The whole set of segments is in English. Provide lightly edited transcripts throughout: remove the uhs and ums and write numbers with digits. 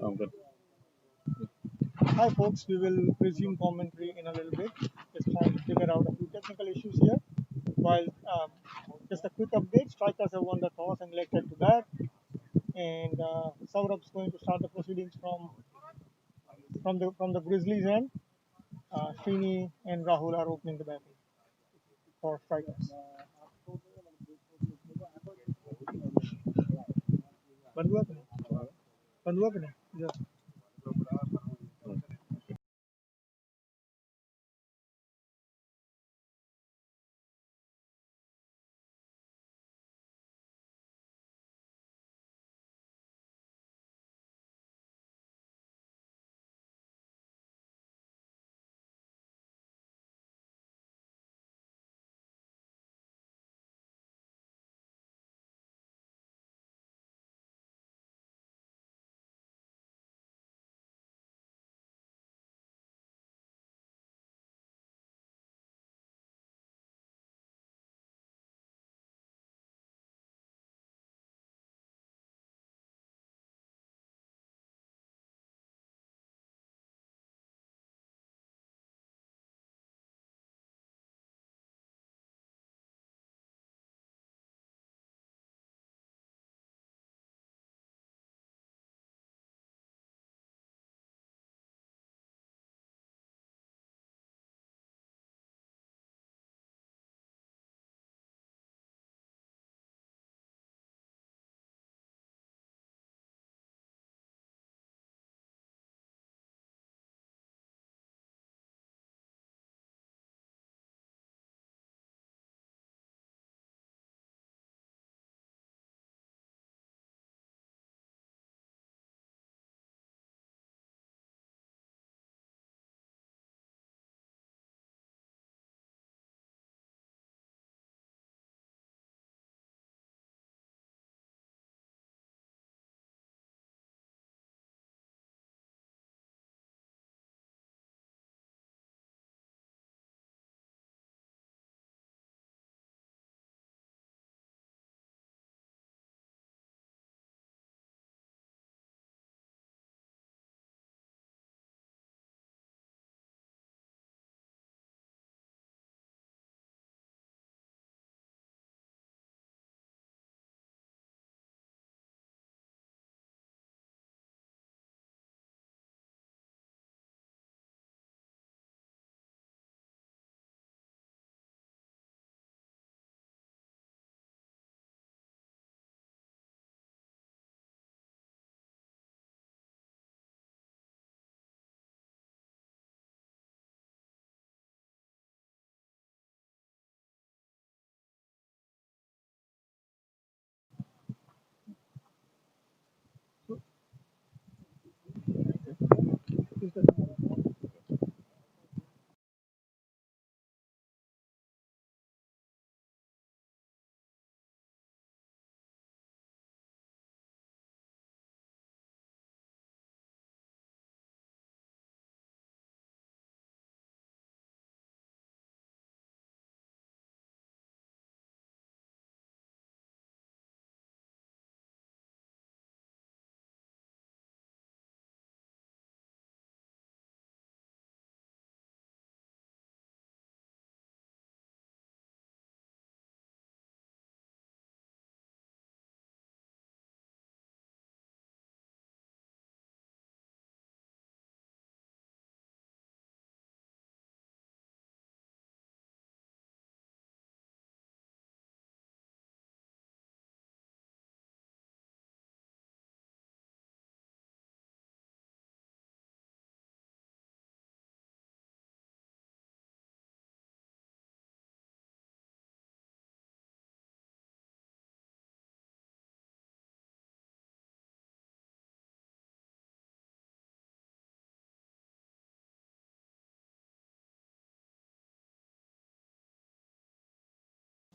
Good. Hi folks, we will resume commentary in a little bit. Just trying to figure out a few technical issues here. While just a quick update, strikers have won the toss and elected to bat, and Saurabh is going to start the proceedings from the Grizzlies end. Srini and Rahul are opening the batting for strikers. बंद हुआ कि नहीं? बंद हुआ कि नहीं? Yeah.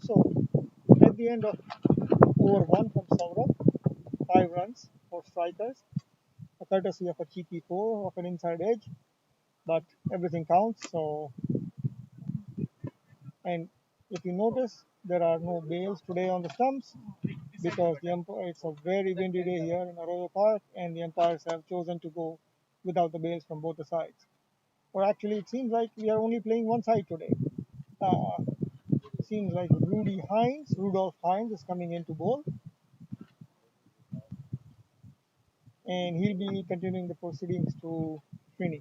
So at the end of over one from Saurabh, 5 runs for strikers, a courtesy of a cheeky four of an inside edge, but everything counts. So, and if you notice, there are no bails today on the stumps. because it's a very windy day here in Arroyo Park, and the umpires have chosen to go without the bails from both the sides. Or actually, it seems like we are only playing one side today. Uh, Seems like Rudolph Hines, is coming in to bowl, and he'll be continuing the proceedings to Srini.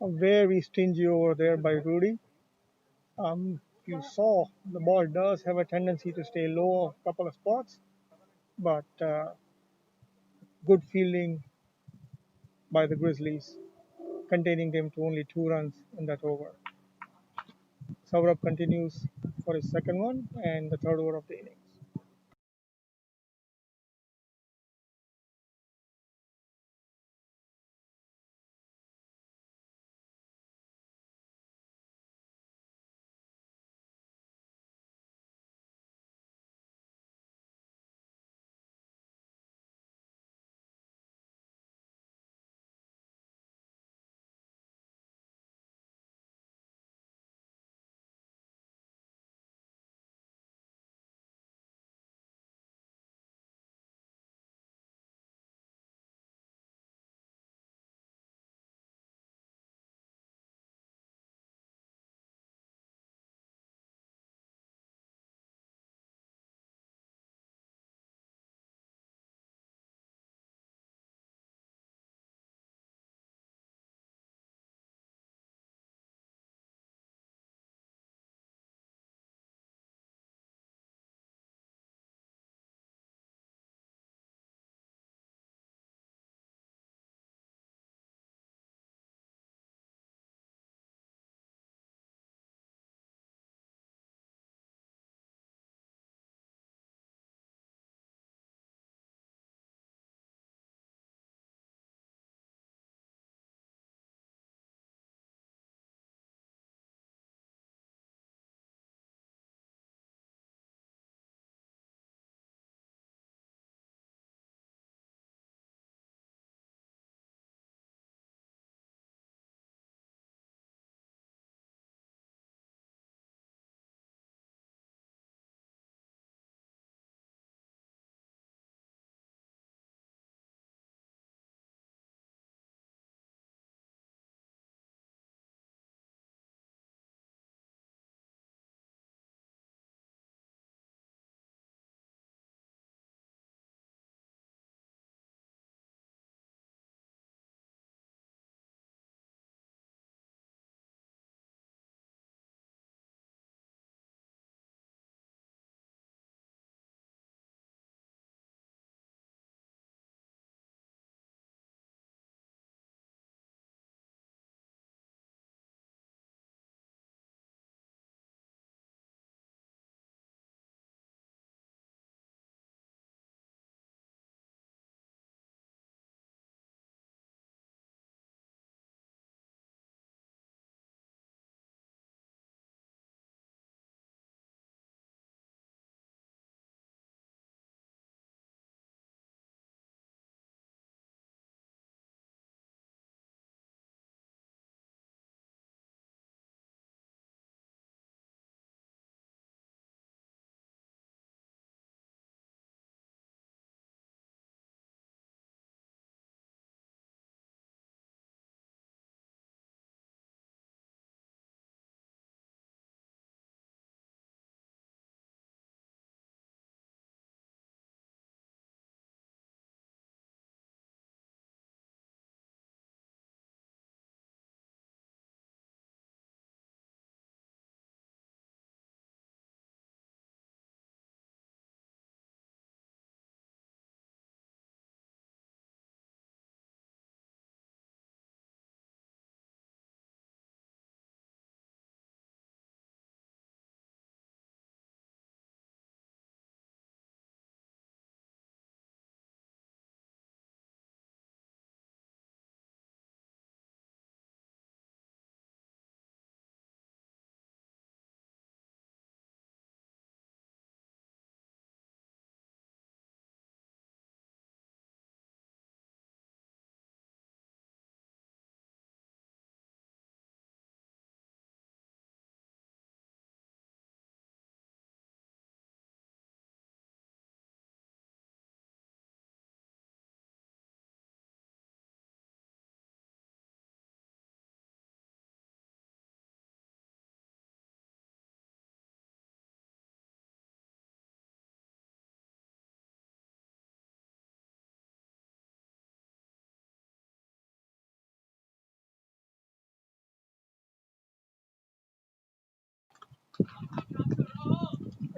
Very stingy over there by Rudy. You saw the ball does have a tendency to stay low a couple of spots, but good fielding by the Grizzlies, containing them to only 2 runs in that over. Saurabh continues for his second one and the third over of the innings.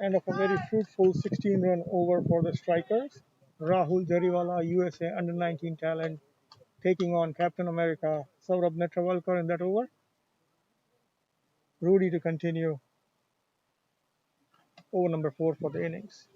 End of a very fruitful 16-run over for the strikers. Rahul Jariwala, USA under 19 talent, taking on Captain America Saurabh Netravalkar in that over. Rudy to continue over number 4 for the innings.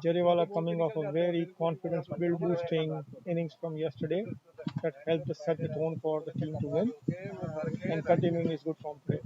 Jariwala coming off a very confidence build boosting innings from yesterday that helped us set the tone for the team to win and continuing his good form today.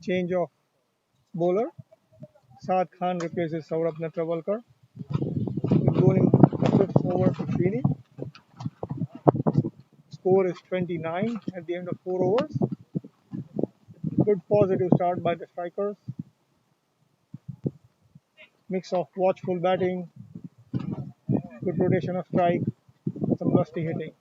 Change of bowler. Saad Khan replaces Saurabh Netravalkar with bowling the fifth over to Srini. Score is 29 at the end of 4 overs. Good positive start by the strikers. Mix of watchful batting, good rotation of strike, some lusty hitting.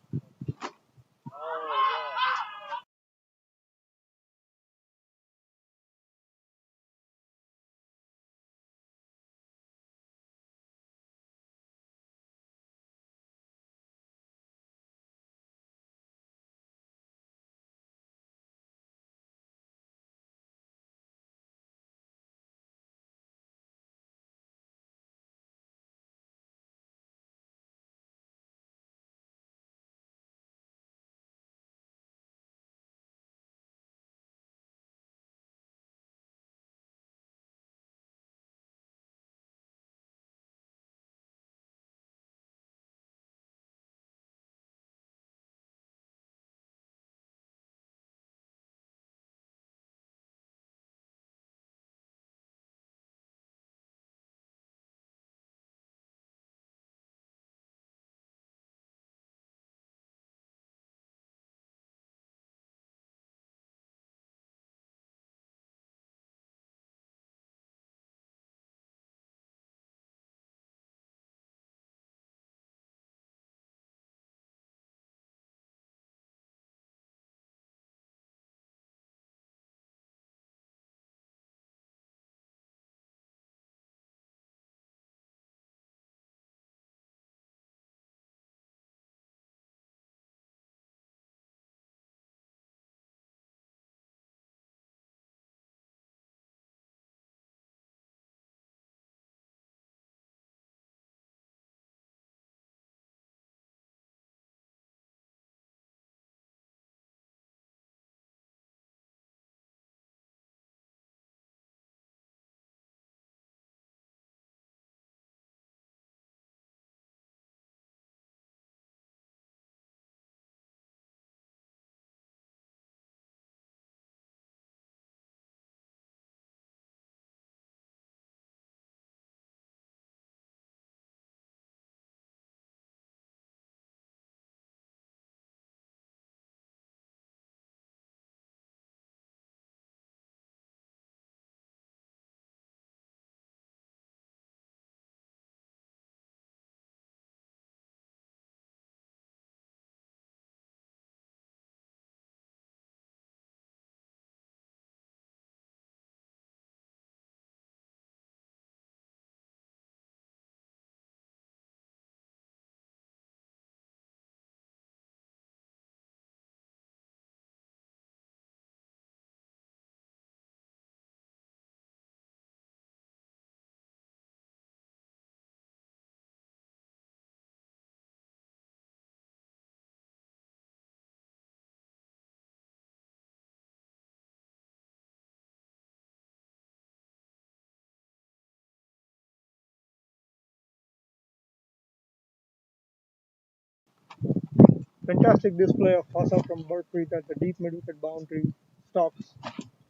Fantastic display of hustle from Burpreet at the deep mid-wicket boundary stops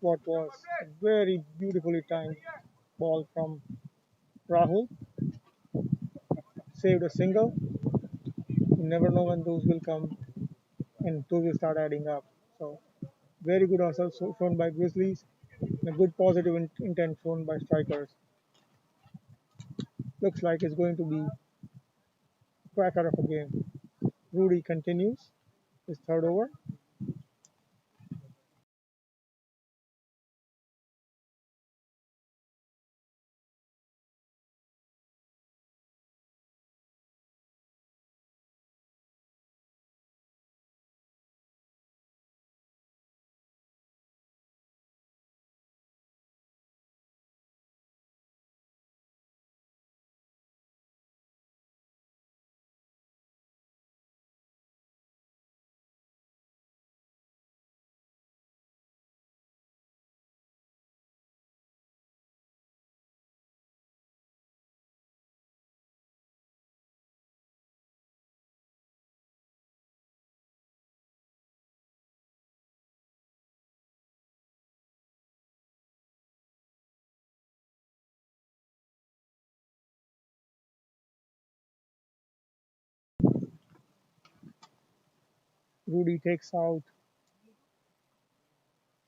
what was a very beautifully timed ball from Rahul. Saved a single. You never know when those will come and those will start adding up. So very good hustle shown by Grizzlies and a good positive intent shown by strikers. Looks like it's going to be a cracker of a game. Rudy continues his third over. Rudy takes out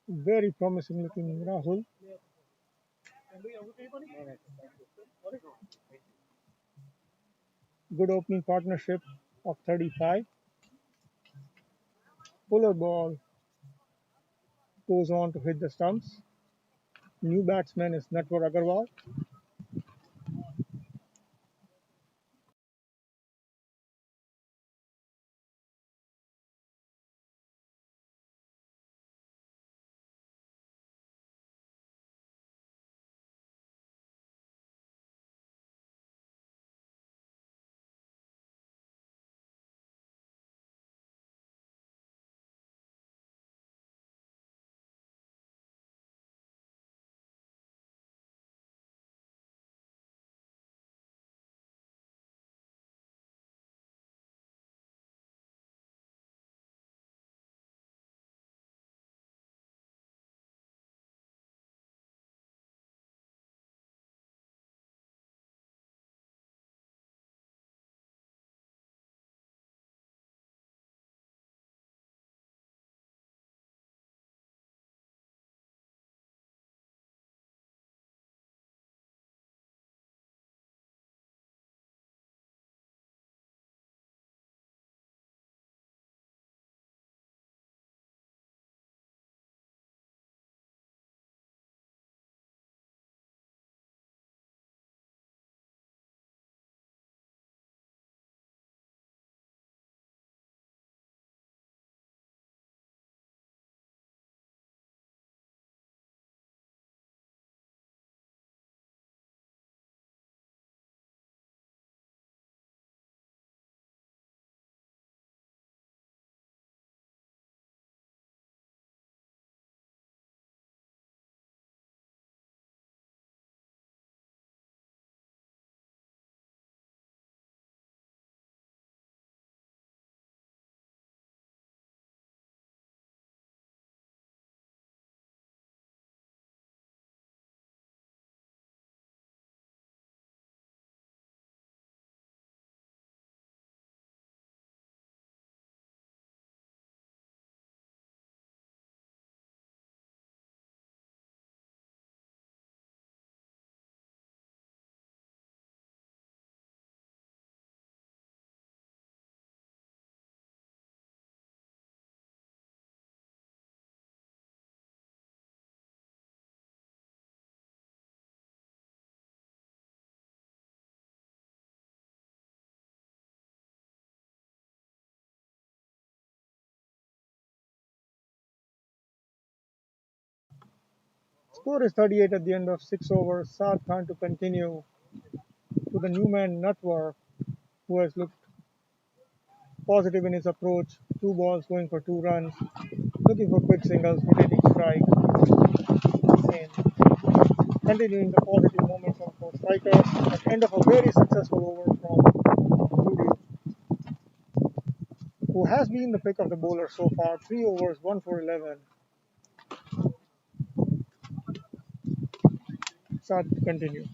very promising looking Rahul. Good opening partnership of 35. Puller ball goes on to hit the stumps. New batsman is Natwar Agarwal. Score is 38 at the end of 6 overs. Saad Khan to continue to the new man Natwar, who has looked positive in his approach. Two balls going for 2 runs. Looking for quick singles, rotating strike, and continuing the positive momentum for strikers at the end of a very successful over from Rudy. who has been the pick of the bowler so far. 3 overs, 1 for 11. Start to continue.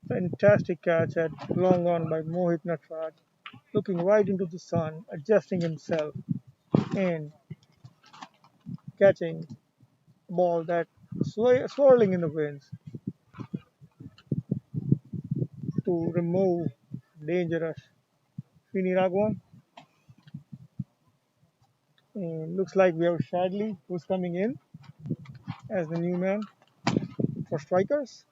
Fantastic catch at long on by Mohit Natraj, looking right into the sun, adjusting himself, and catching a ball that swirling in the winds to remove dangerous Srini Raghavan. And looks like we have Shadley who's coming in as the new man for strikers.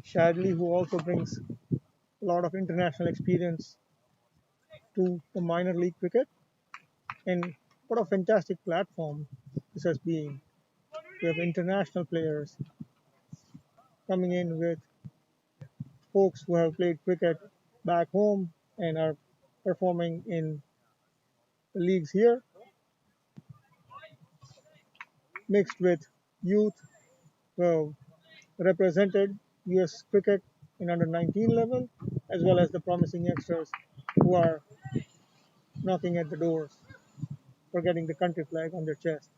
Shadley, who also brings a lot of international experience to the minor league cricket. And what a fantastic platform this has been. We have international players coming in with folks who have played cricket back home and are performing in the leagues here, mixed with youth who have represented US cricket in under 19 level, as well as the promising youngsters who are knocking at the doors for getting the country flag on their chest.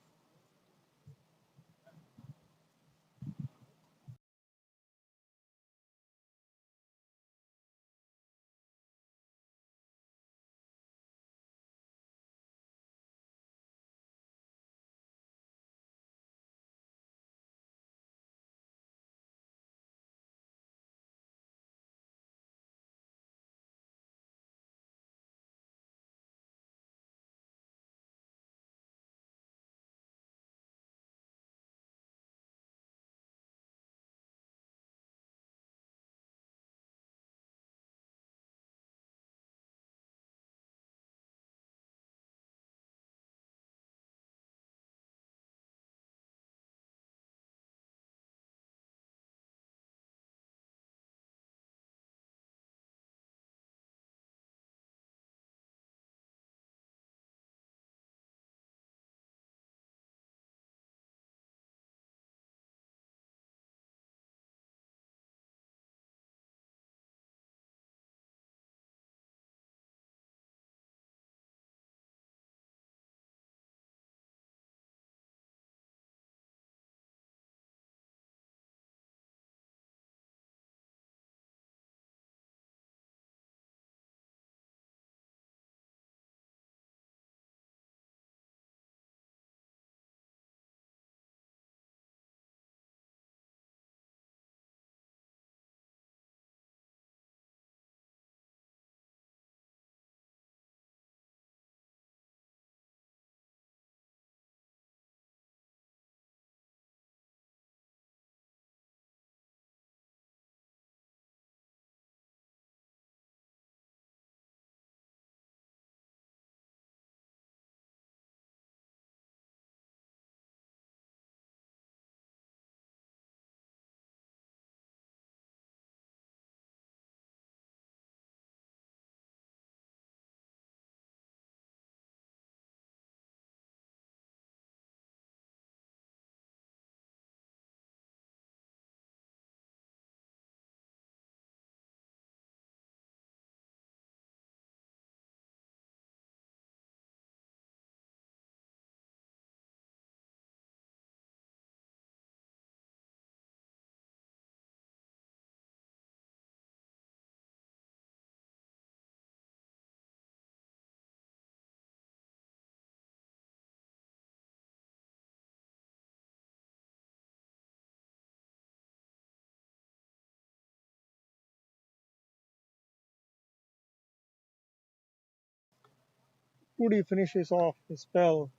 Coody finishes off his spell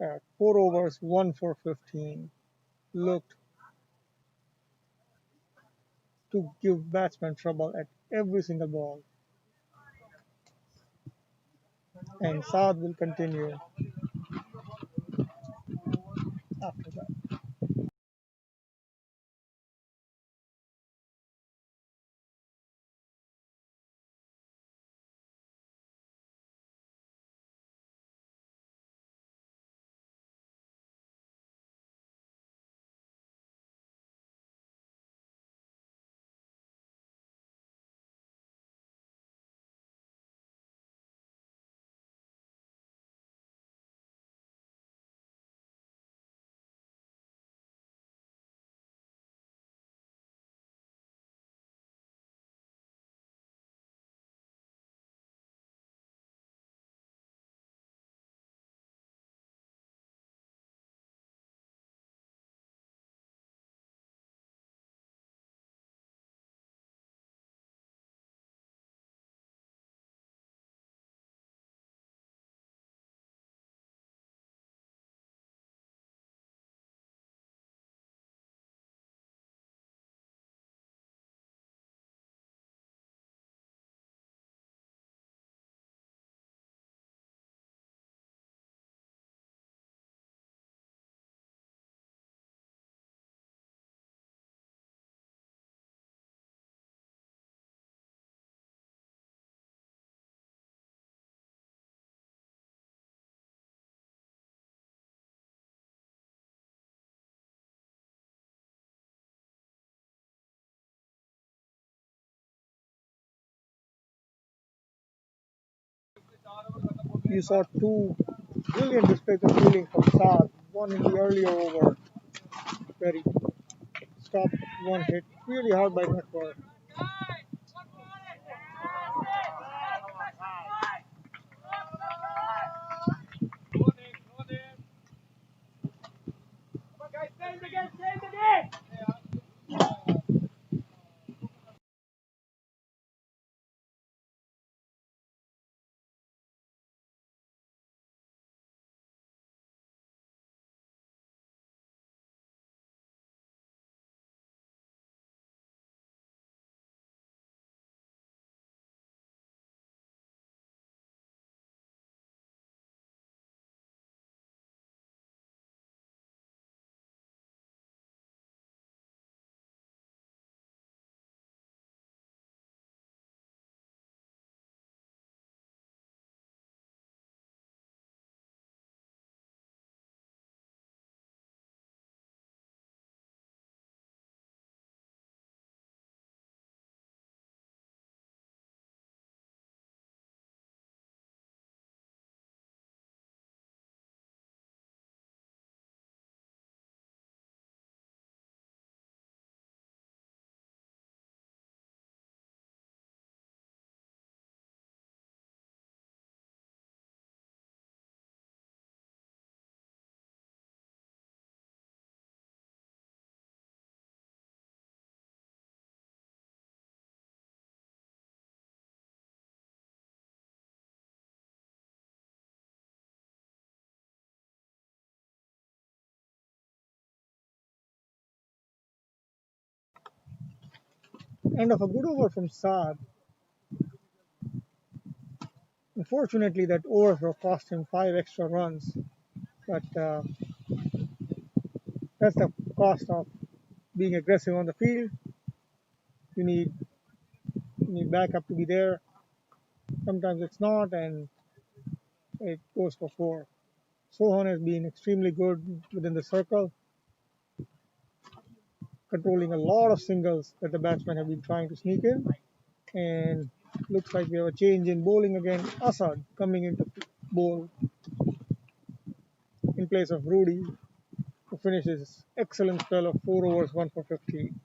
at 4 overs, 1 for 15. Looked to give batsmen trouble at every single ball. And Saad will continue after that. You saw two brilliant displays of fielding from Saad. One in the earlier over, where he stopped one hit really hard by Network. End of a good over from Saad. Unfortunately, that overthrow cost him 5 extra runs, but that's the cost of being aggressive on the field. You need you need backup to be there. Sometimes it's not, and it goes for four. Sohan has been extremely good within the circle, controlling a lot of singles that the batsmen have been trying to sneak in. And looks like we have a change in bowling again. Asad coming into bowl in place of Rudy, who finishes excellent spell of 4 overs, 1 for 15.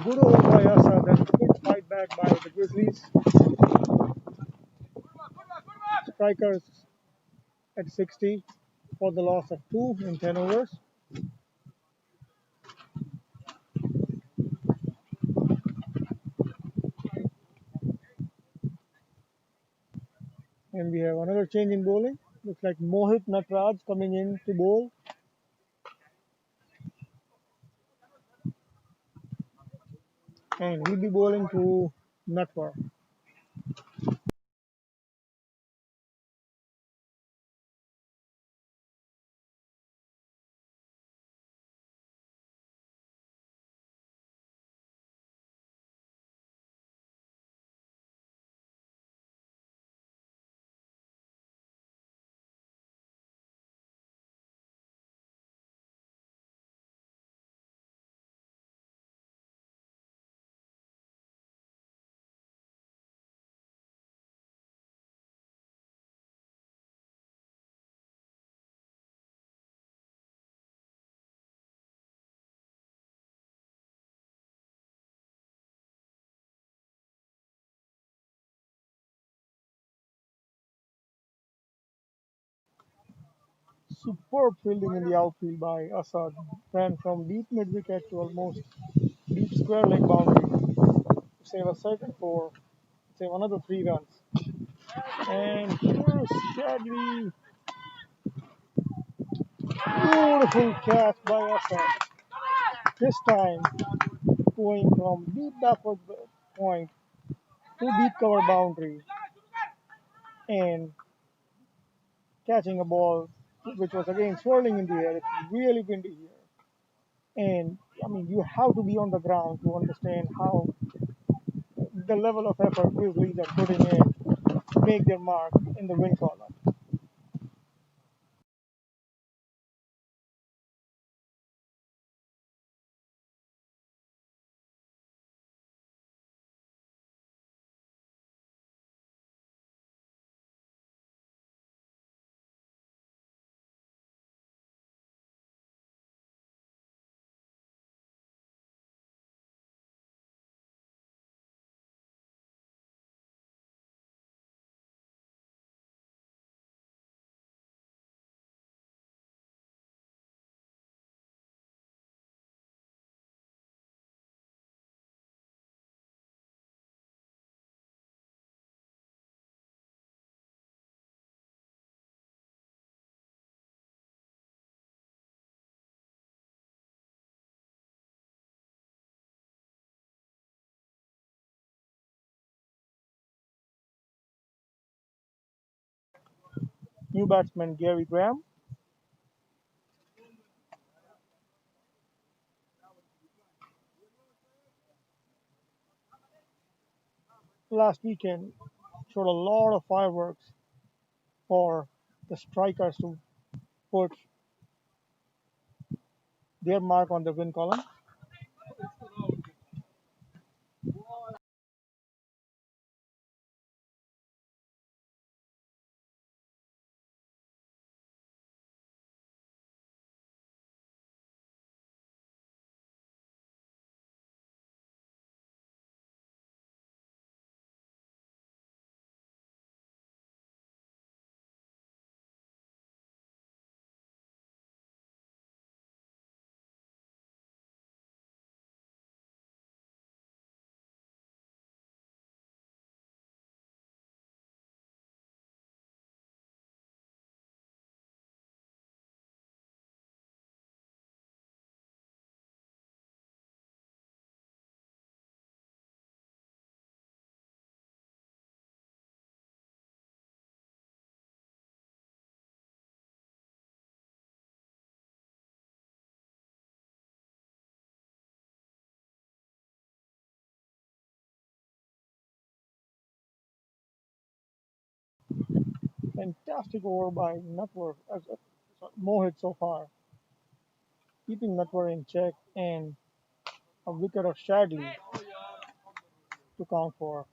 good over by us, then good fight back by the Grizzlies. Strikers at 60 for the loss of 2 in 10 overs. And we have another change in bowling. Looks like Mohit Natraj coming in to bowl. And he'll be bowling to Natwar. Superb fielding in the outfield by Asad. Ran from deep mid wicket to almost deep square leg boundary to save a second for save another 3 runs. And here's Shadley. Beautiful catch by Asad. This time going from deep backward point to deep cover boundary and catching a ball which was again swirling in the air. It's really windy here. And I mean, you have to be on the ground to understand how the level of effort Grizzlies are putting in to make their mark in the win column. New batsman Gary Graham. Last weekend showed a lot of fireworks for the strikers to put their mark on the win column. Fantastic over by Natwar, Mohit so far, keeping Natwar in check and a wicket of Shadley to count for.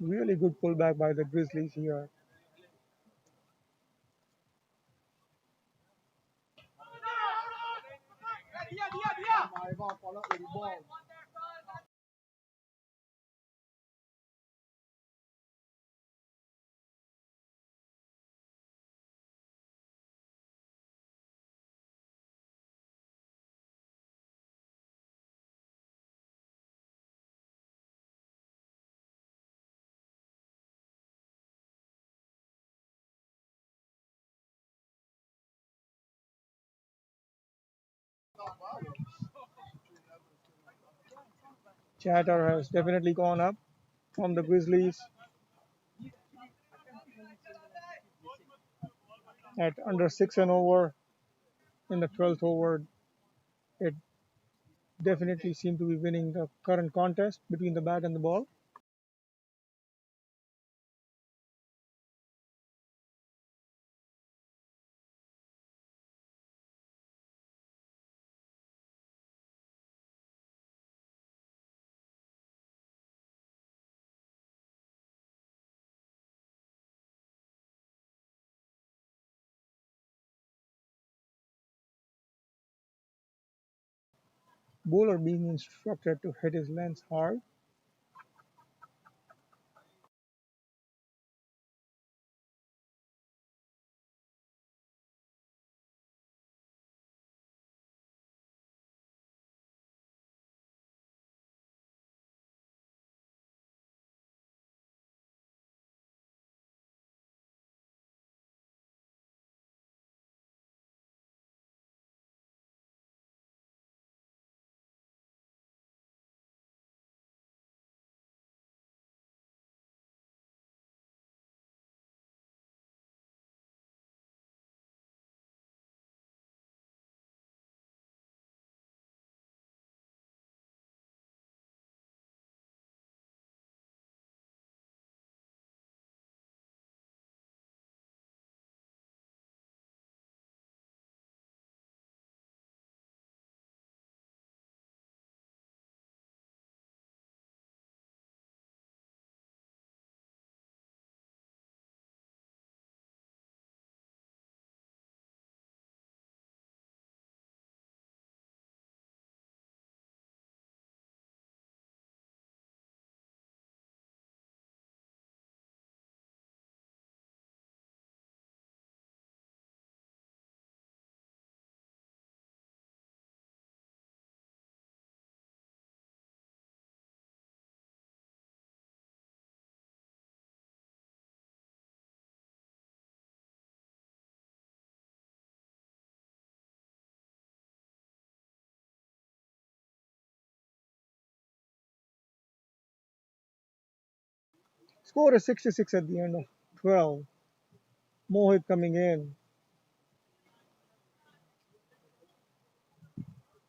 Really good pullback by the Grizzlies here. Chatter has definitely gone up from the Grizzlies at under 6 and over in the 12th over. It definitely seemed to be winning the current contest between the bat and the ball. Bowler being instructed to hit his length hard. Score is 66 at the end of 12. Mohit coming in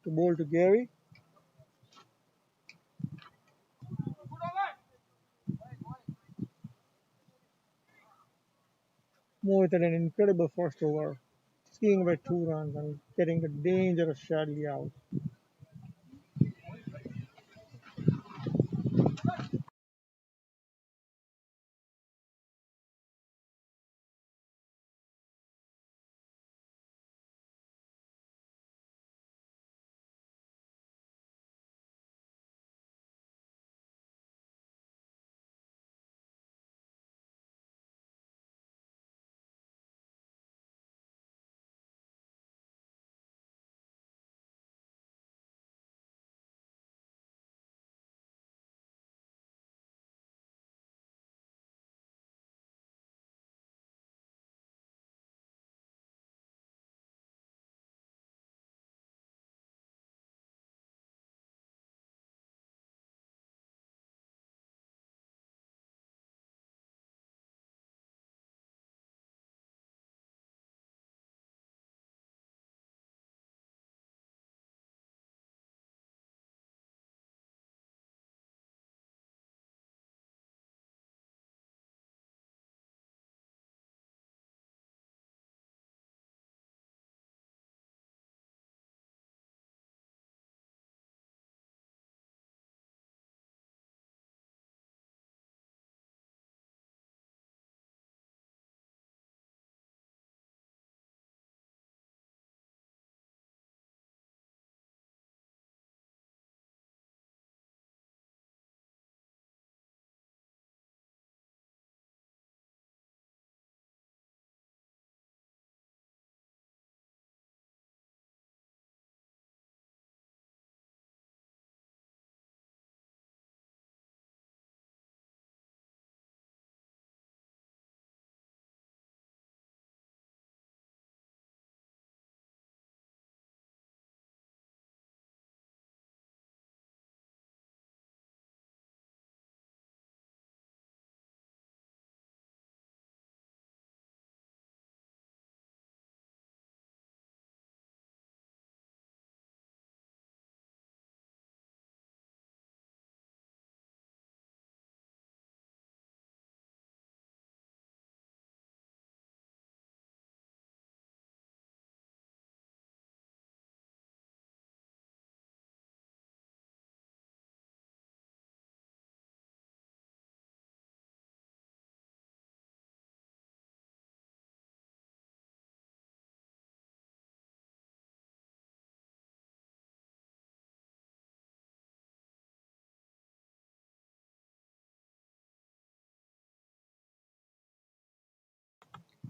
to bowl to Gary. Mohit had an incredible first over, skiing away 2 runs and getting the dangerous Shadley out.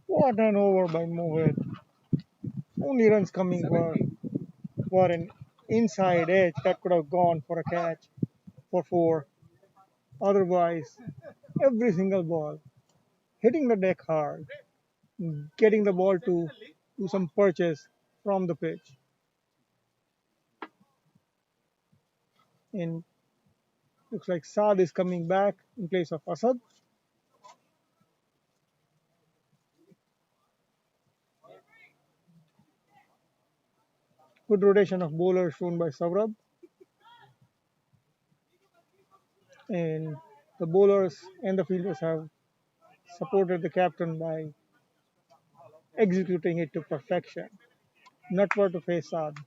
What an over by Mohit. Only runs coming were an inside edge that could have gone for a catch for four. Otherwise, every single ball hitting the deck hard, getting the ball to some perches from the pitch. And looks like Saad is coming back in place of Asad. Good rotation of bowlers shown by Saurabh. And the bowlers and the fielders have supported the captain by executing it to perfection. Not for to face Saad.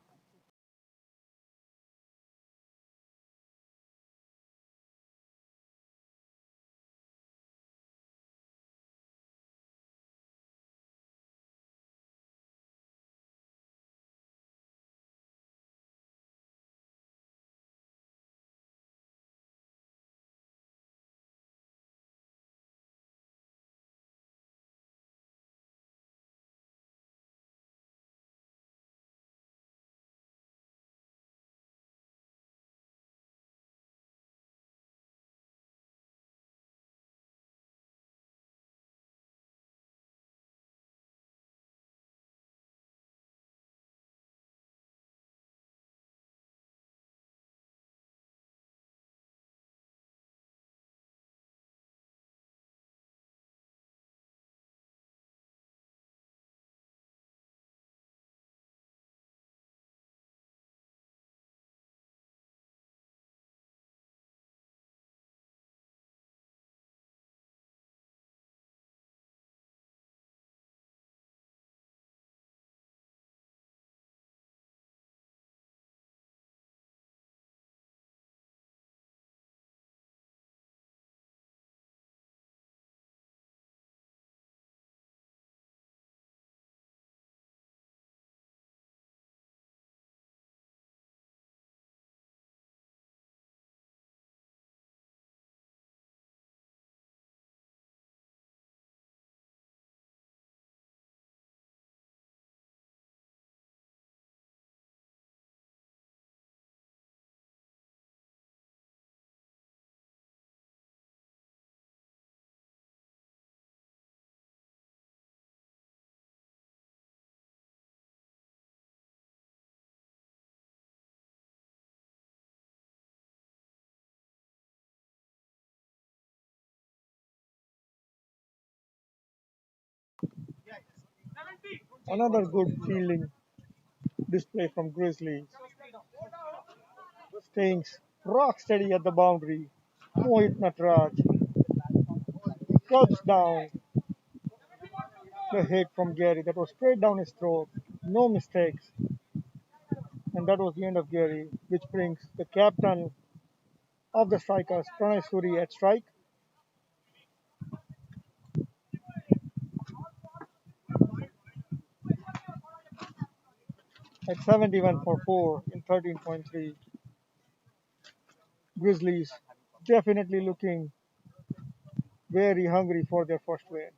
Another good fielding display from Grizzlies, staying rock steady at the boundary. Mohit Natraj clutched down the hit from Gary that was straight down his throat. No mistakes. And that was the end of Gary, which brings the captain of the strikers, Pranay Suri, at strike. At 71 for 4 in 13.3. Grizzlies definitely looking very hungry for their first win.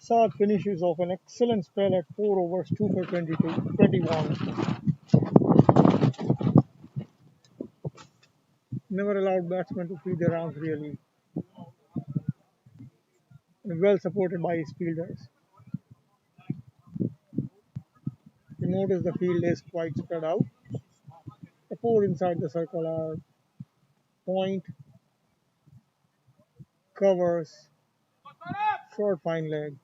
Saad finishes off an excellent spell at 4 overs, 2 for 21. Never allowed batsmen to feed their arms really, and well supported by his fielders. You notice the field is quite spread out. The four inside the circle are point, covers, short fine leg,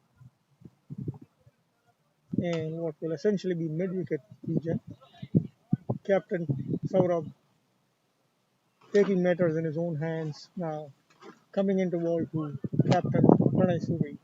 and what will essentially be mid-wicket region. Captain Saurabh taking matters in his own hands now, coming into ball to Captain Pranay Suri.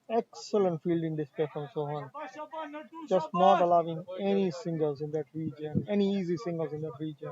Excellent fielding display from Sohan, just not allowing any singles in that region, any easy singles in that region.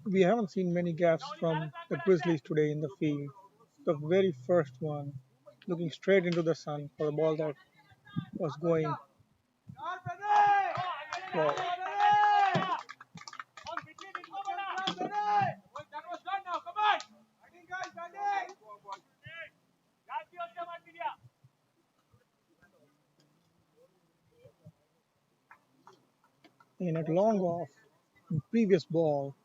We haven't seen many gaps from the Grizzlies today in the field. The very first one, looking straight into the sun for a ball that was going well. And at long off, previous ball,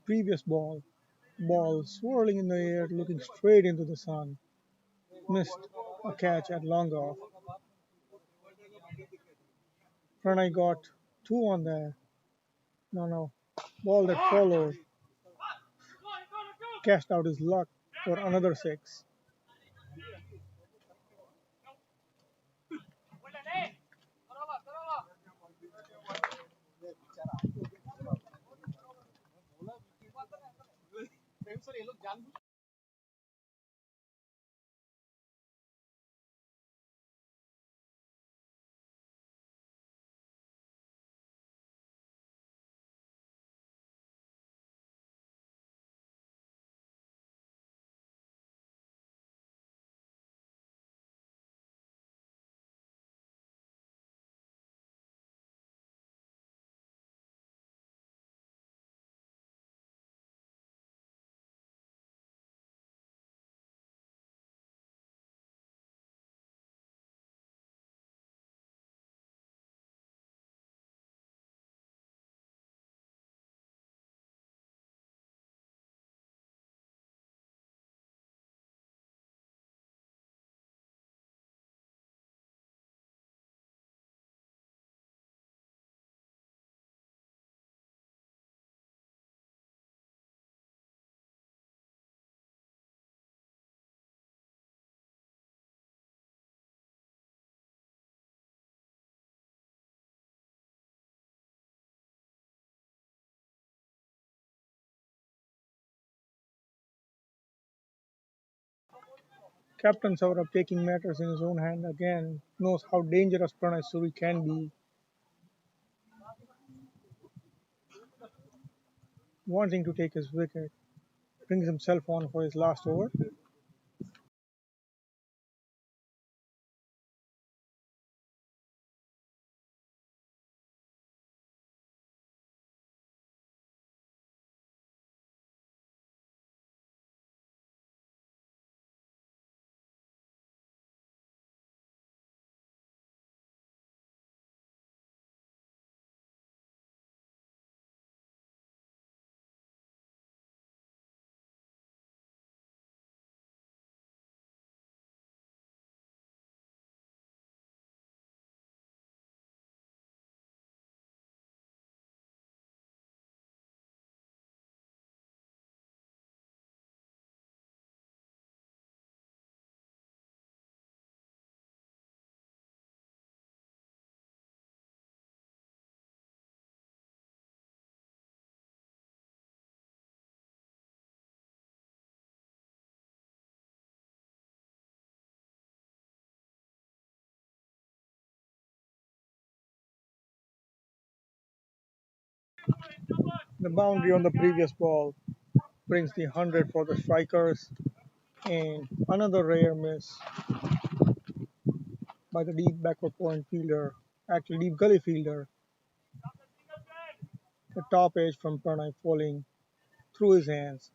previous ball swirling in the air, looking straight into the sun. Missed a catch at long off. Pranay got two on there. No. Ball that followed cashed out his luck for another six. Captain Saurabh, taking matters in his own hand again, knows how dangerous Pranay Suri can be. Wanting to take his wicket, brings himself on for his last over. The boundary on the previous ball brings the 100 for the strikers, and another rare miss by the deep backward point fielder, actually deep gully fielder. The top edge from Pranay falling through his hands.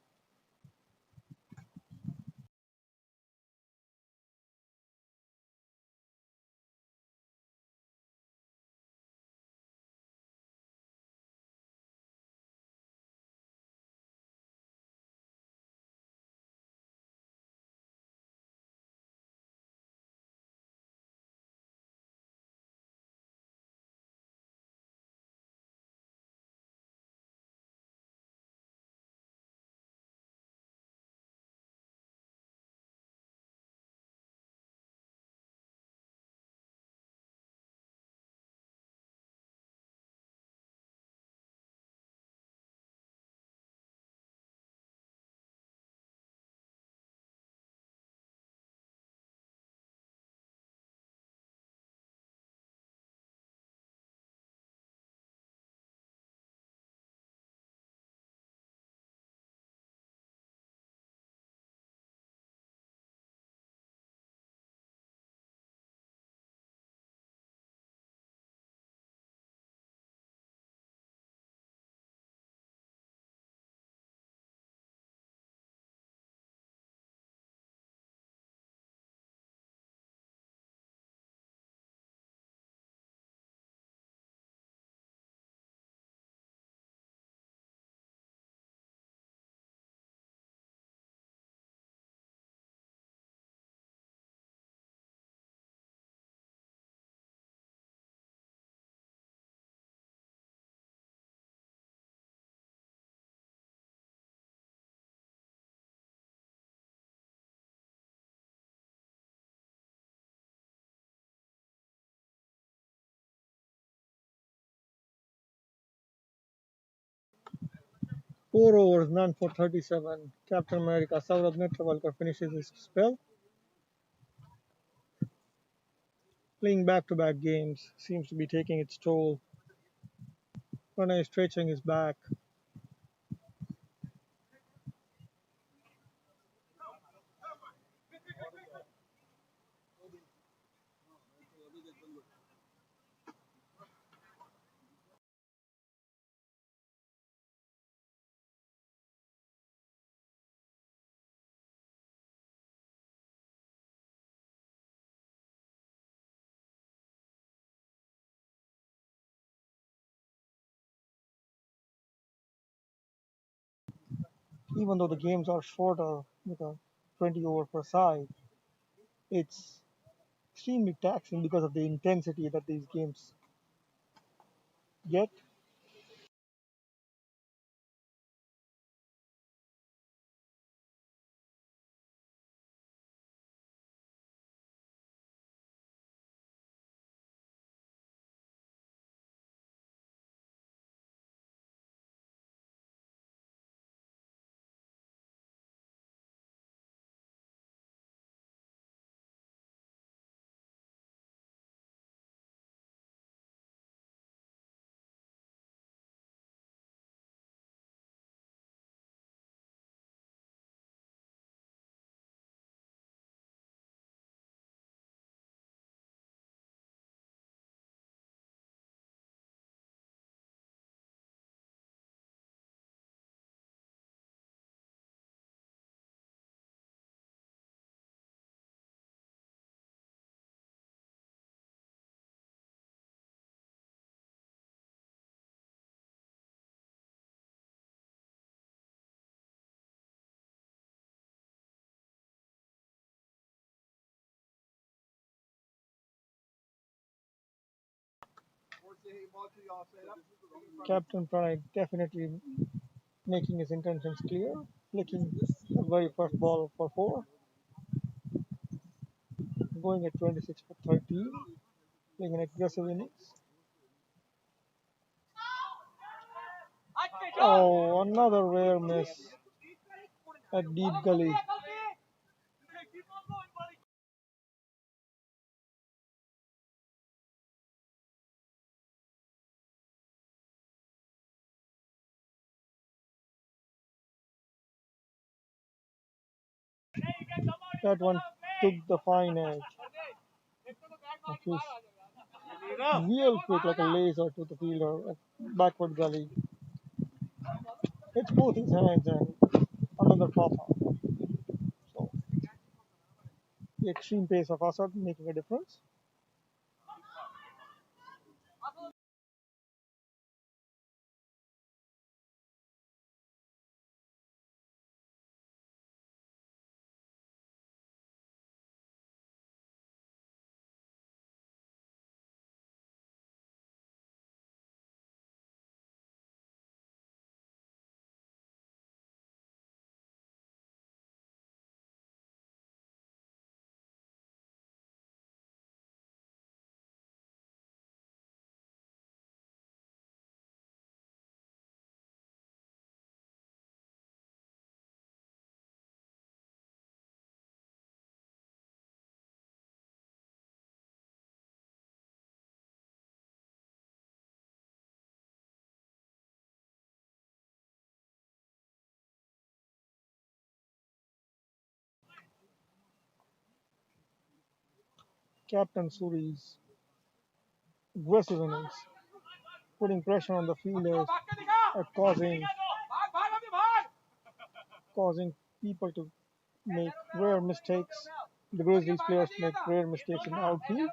4 overs, none for 37. Captain America Saurav Netravalkar finishes his spell. Playing back-to-back games seems to be taking its toll. Pranay is stretching his back. Even though the games are shorter with a 20 over per side, it's extremely taxing because of the intensity that these games get. Captain Pranay definitely making his intentions clear, flicking the very first ball for 4, going at 26 for 13, playing an aggressive innings. Oh, another rare miss at deep gully. That one took the fine edge. It was real quick, like a laser to the fielder, backward gully. It's both his hands and another pop up. So the extreme pace of Assad making a difference. Captain Suri's aggressive innings, putting pressure on the fielders, causing people to make rare mistakes. The Grizzlies players make rare mistakes in the outfield.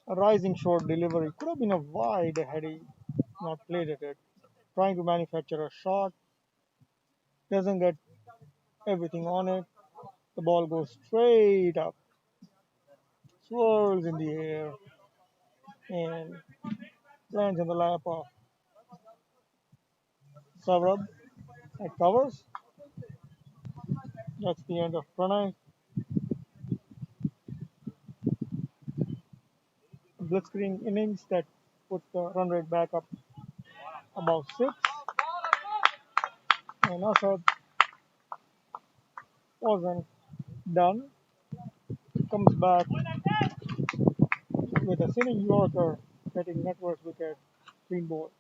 A rising short delivery could have been a wide had he not played at it. Trying to manufacture a shot, doesn't get everything on it. The ball goes straight up, swirls in the air, and lands in the lap of Saurabh. It covers. That's the end of Pranay. Blitzkrieg innings that put the run rate back up above 6. And Asad wasn't done. Comes back with a sinning Yorker, getting Network's wicket, clean ball.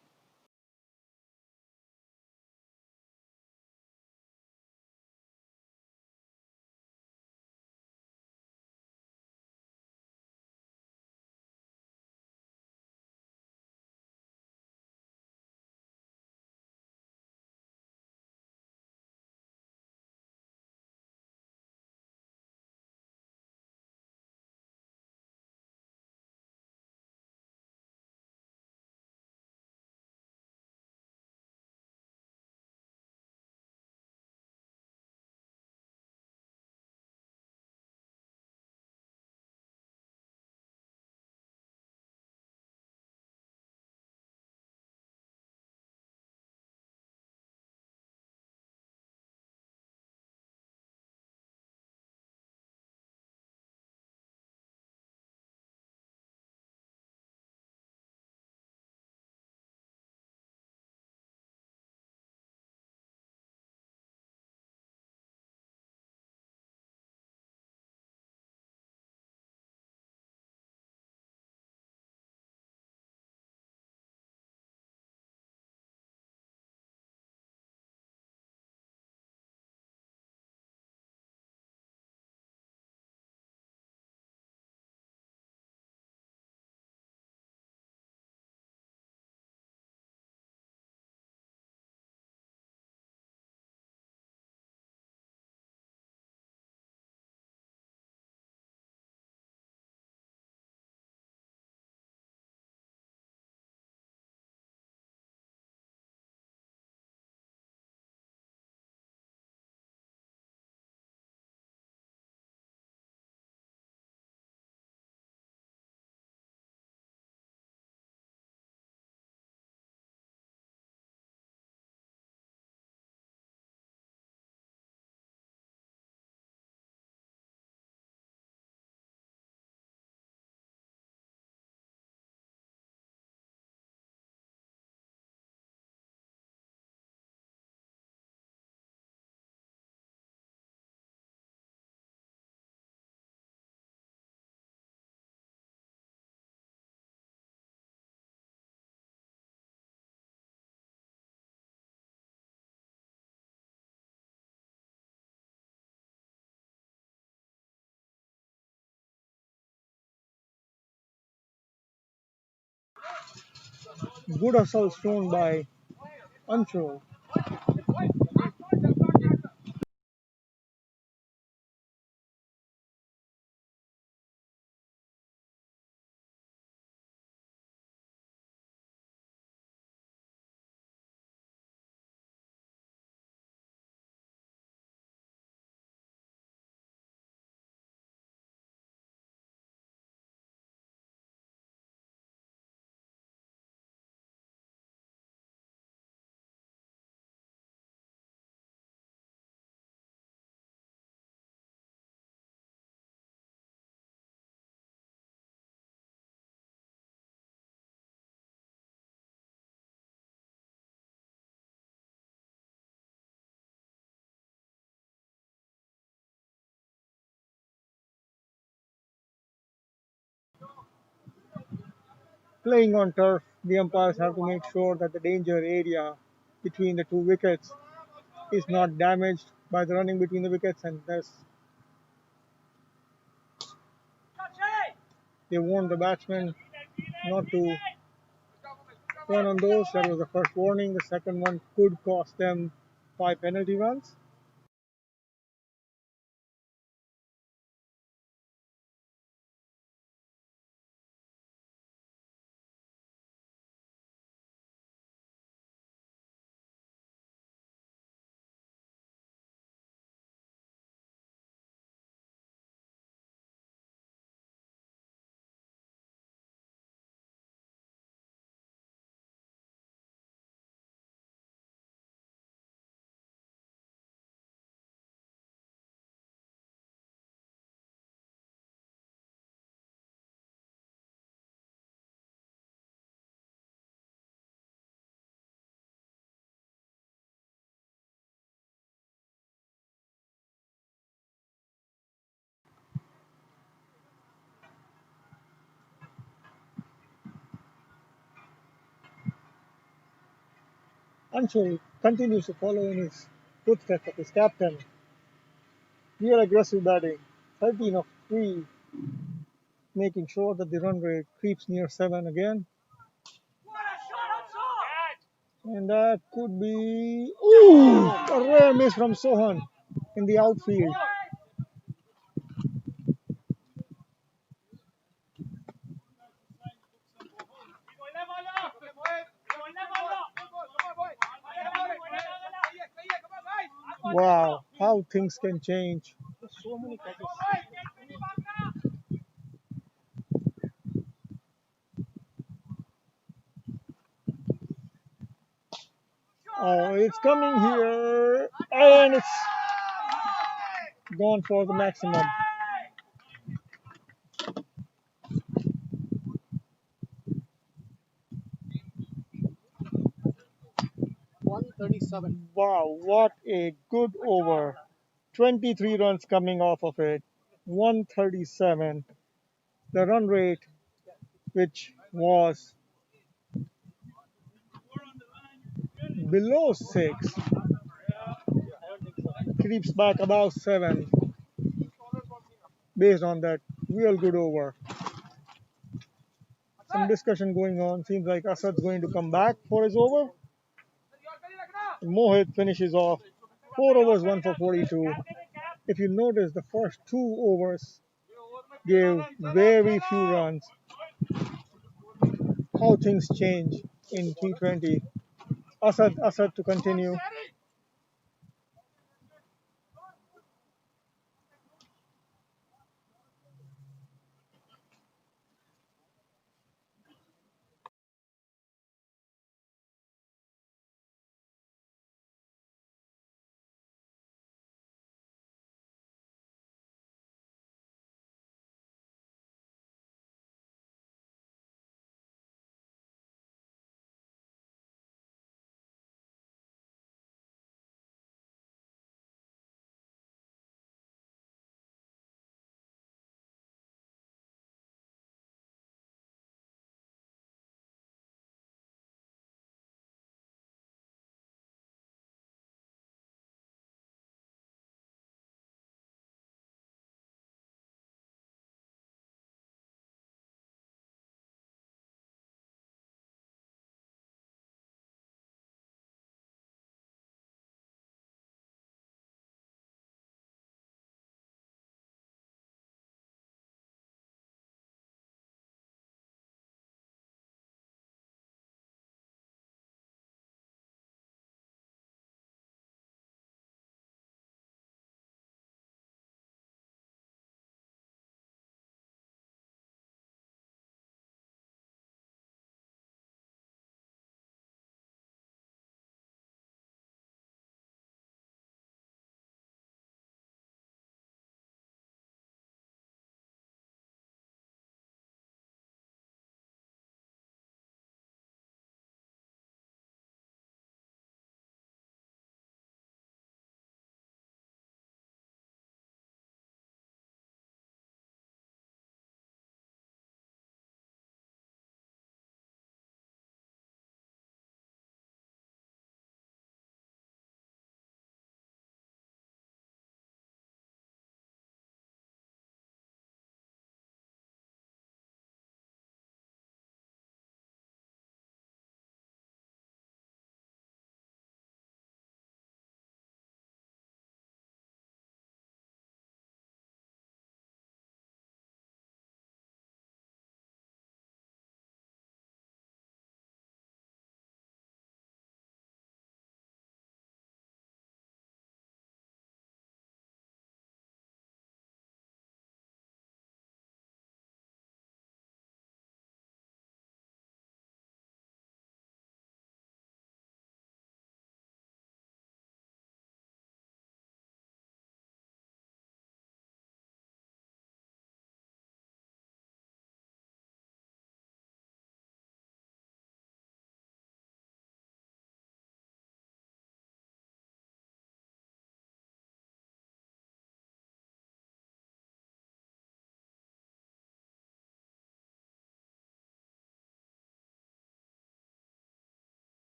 Good hustle shown by Anshul. Playing on turf, the umpires have to make sure that the danger area between the two wickets is not damaged by the running between the wickets, and thus they warned the batsmen not to run on those. That was the first warning. The second one could cost them 5 penalty runs. Anshul continues to follow in his footsteps of his captain. Real aggressive batting, 13 of 3, making sure that the run rate creeps near 7 again. And that could be. Ooh! A rare miss from Sohan in the outfield. Wow, how things can change. So many catches. Oh, it's coming here, and it's gone for the maximum. 137. Wow, what a good over. 23 runs coming off of it. 137. The run rate, which was below 6, creeps back above 7 based on that real good over. Some discussion going on. Seems like Asad's going to come back for his over. Mohit finishes off 4 overs, 1 for 42. If you notice, the first 2 overs gave very few runs. How things change in T20. Asad to continue.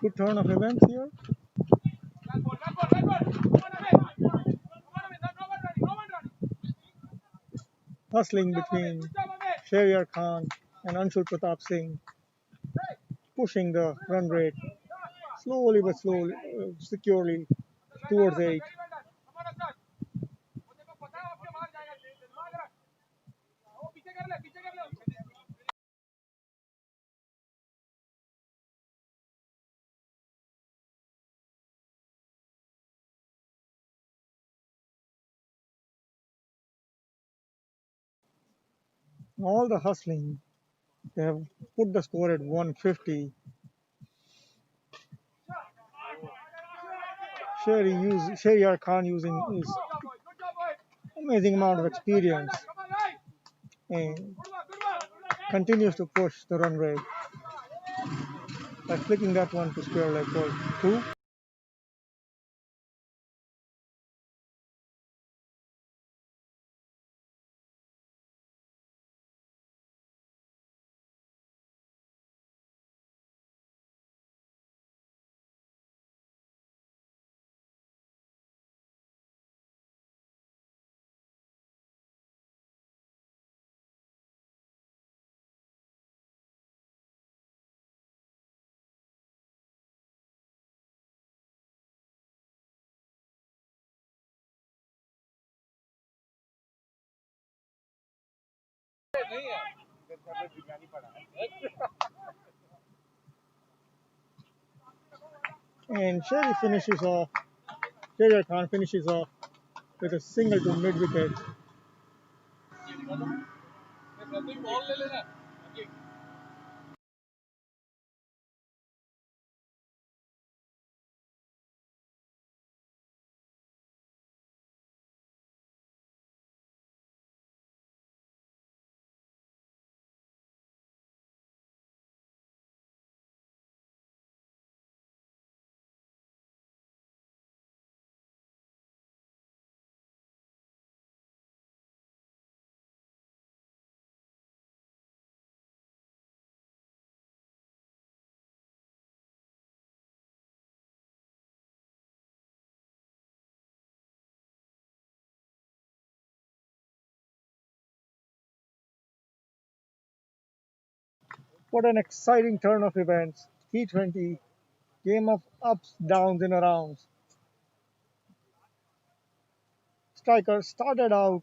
Good turn of events here. Hustling between Shahryar Khan and Anshul Pratap Singh, pushing the run rate slowly but slowly, securely towards 8. All the hustling, they have put the score at 150. Shahryar Khan using his amazing amount of experience and continues to push the run rate by flicking that one to square leg for 2. And Shahryar Khan finishes off with a single to mid wicket. What an exciting turn of events. T20, game of ups, downs, and arounds. Striker started out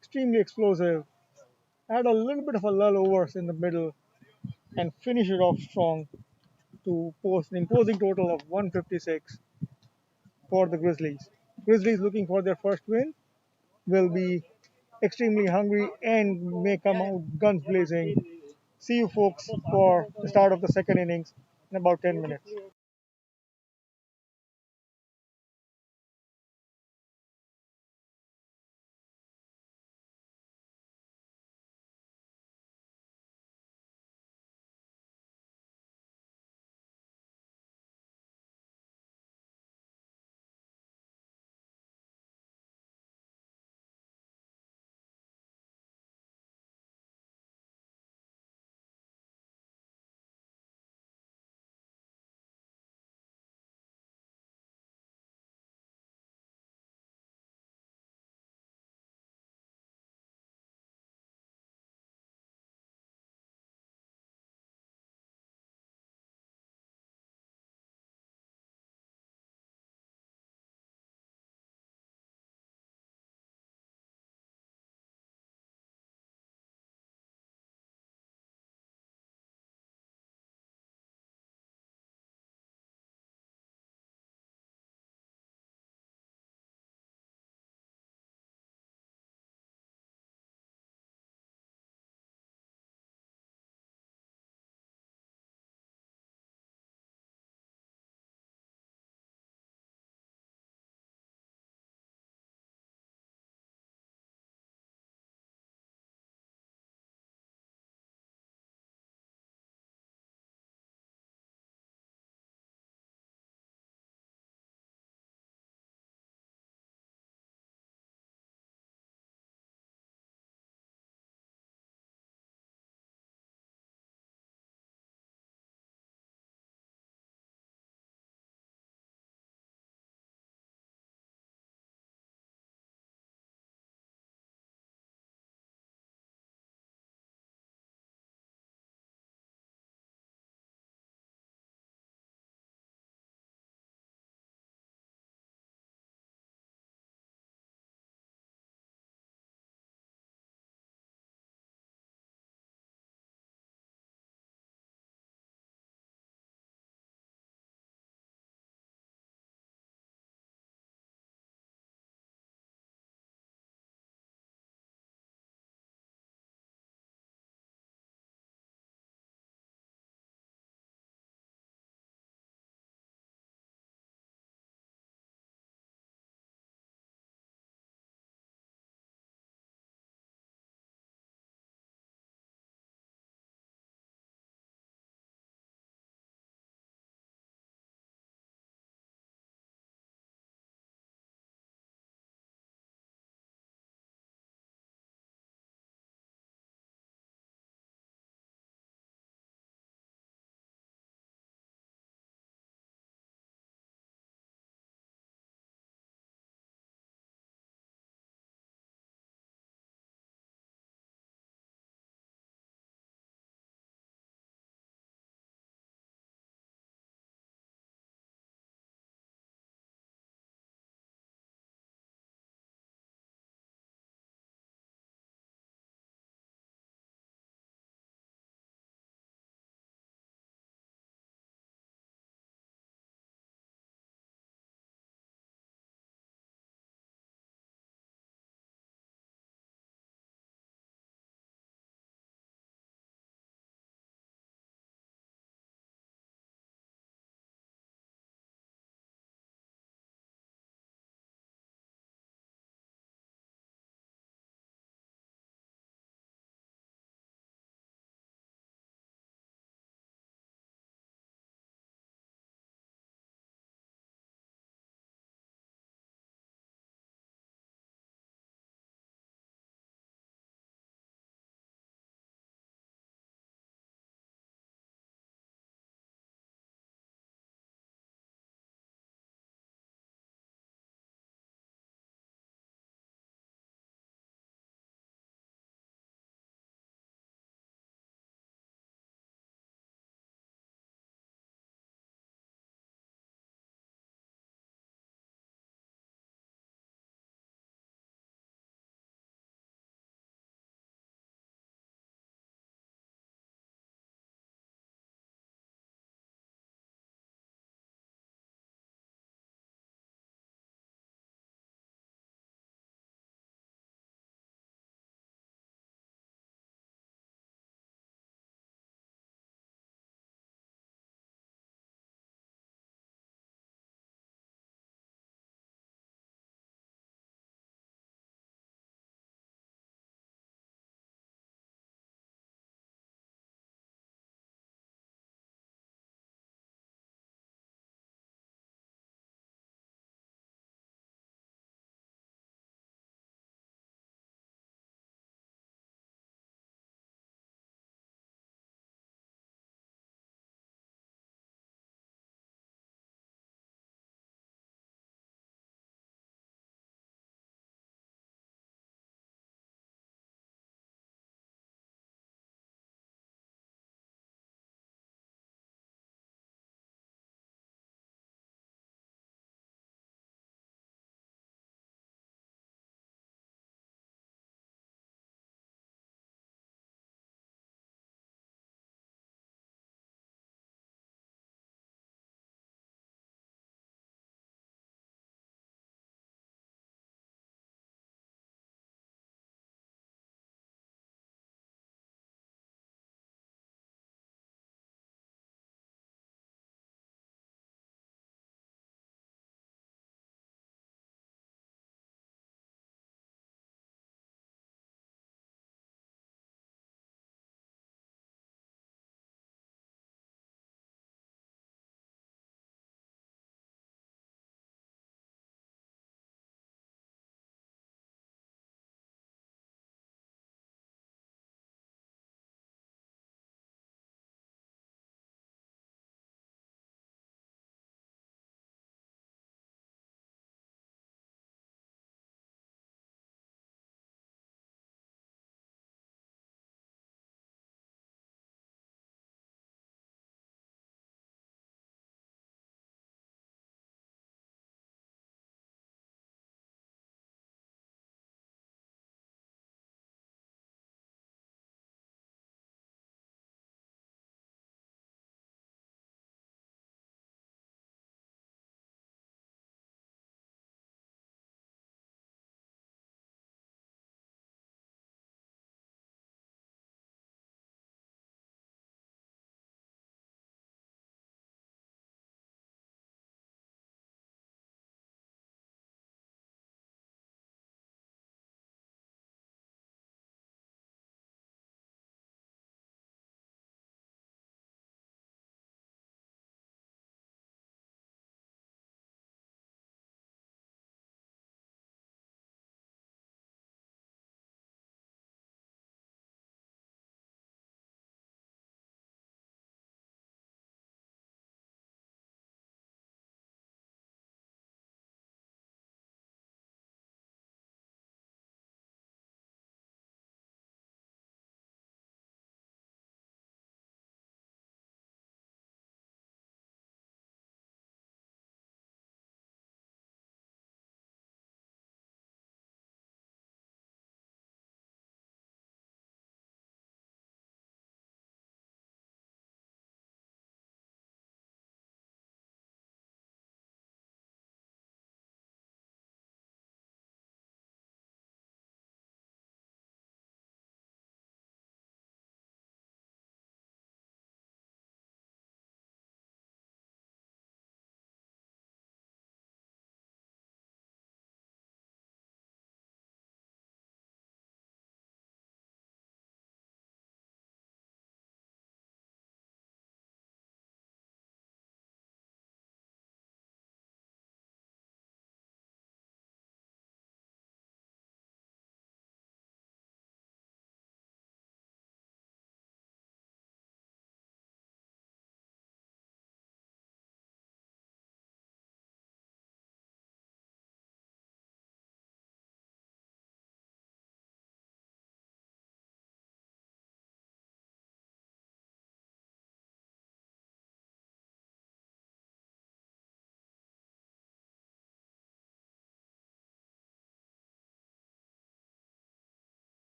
extremely explosive, had a little bit of a lull overs in the middle, and finished it off strong to post an imposing total of 156 for the Grizzlies. Grizzlies looking for their first win will be extremely hungry and may come out guns blazing. See you folks for the start of the second innings in about 10 minutes.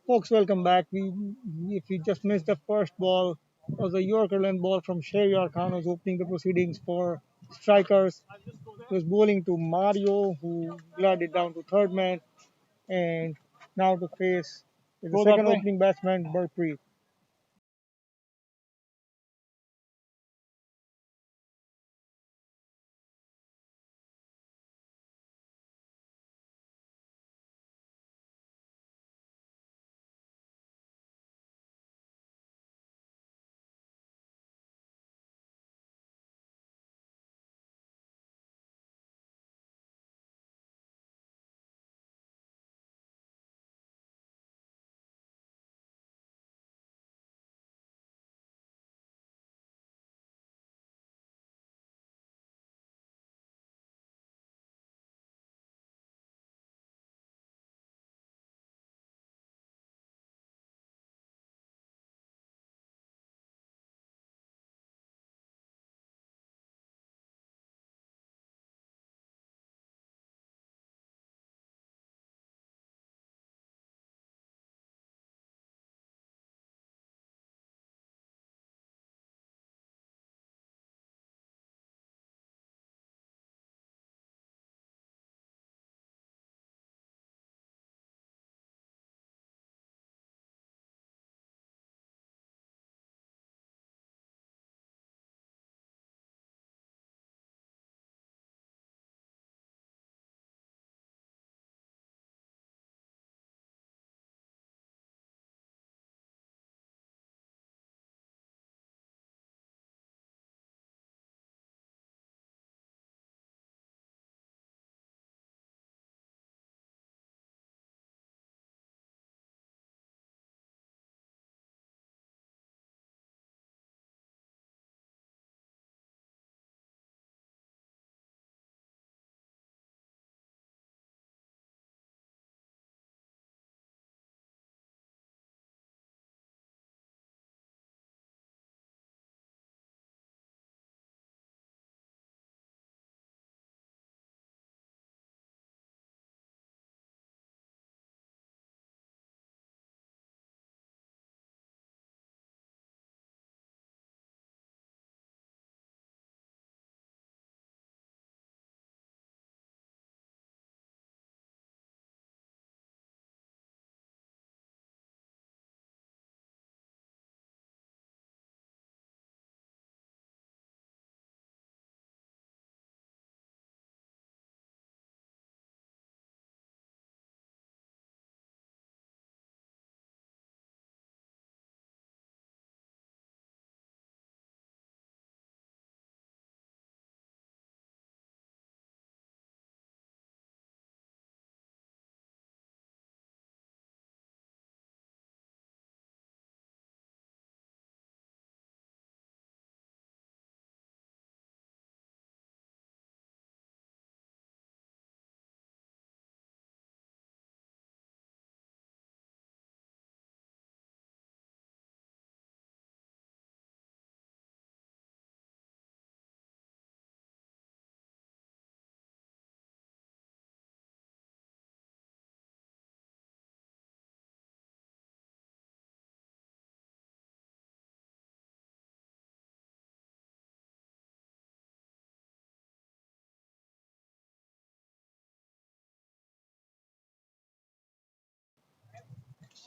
Folks, welcome back. If we just missed the first ball, was a Yorkerland ball from Shehryar Khan, who's opening the proceedings for strikers. He was bowling to Mario, who glided down to third man, and now to face is the second opening batsman, Burpreet.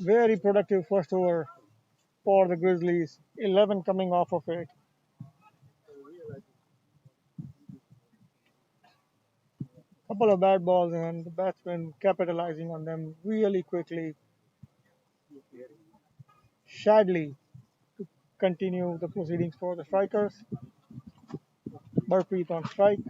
Very productive first over for the Grizzlies. 11 coming off of it. Couple of bad balls and the batsman capitalizing on them really quickly. Shadley continue the proceedings for the strikers. Burpreet on strike.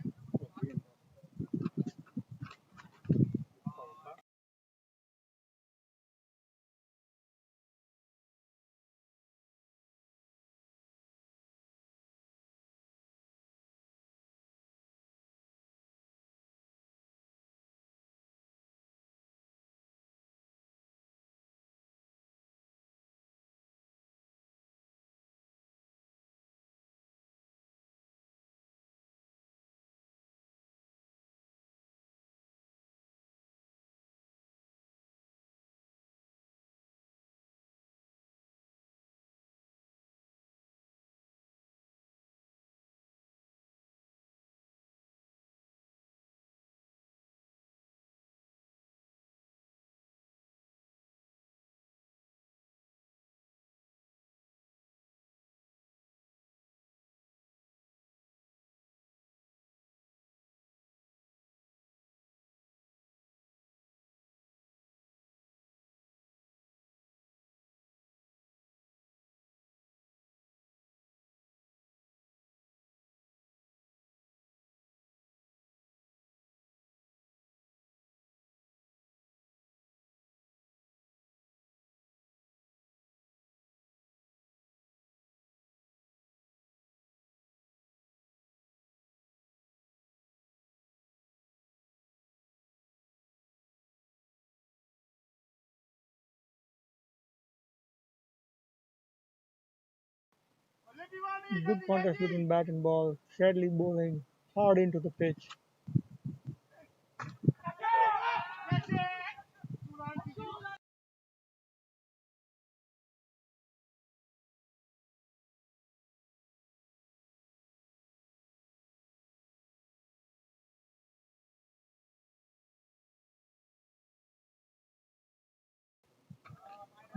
Good contest between bat and ball. Shadley bowling hard into the pitch.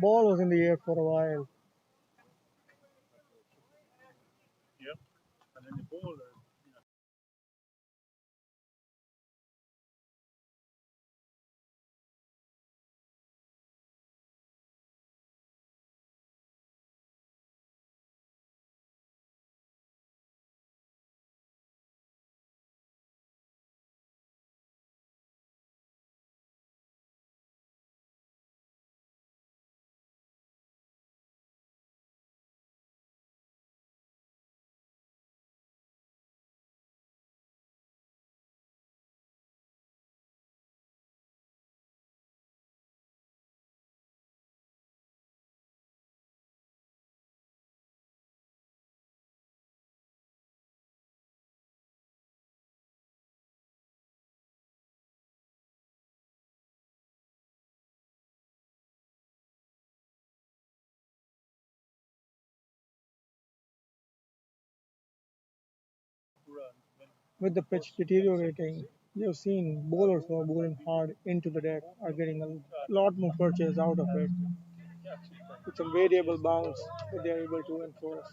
Ball was in the air for a while. With the pitch deteriorating, we have seen bowlers who are bowling hard into the deck are getting a lot more purchase out of it with some variable bounce that they are able to enforce.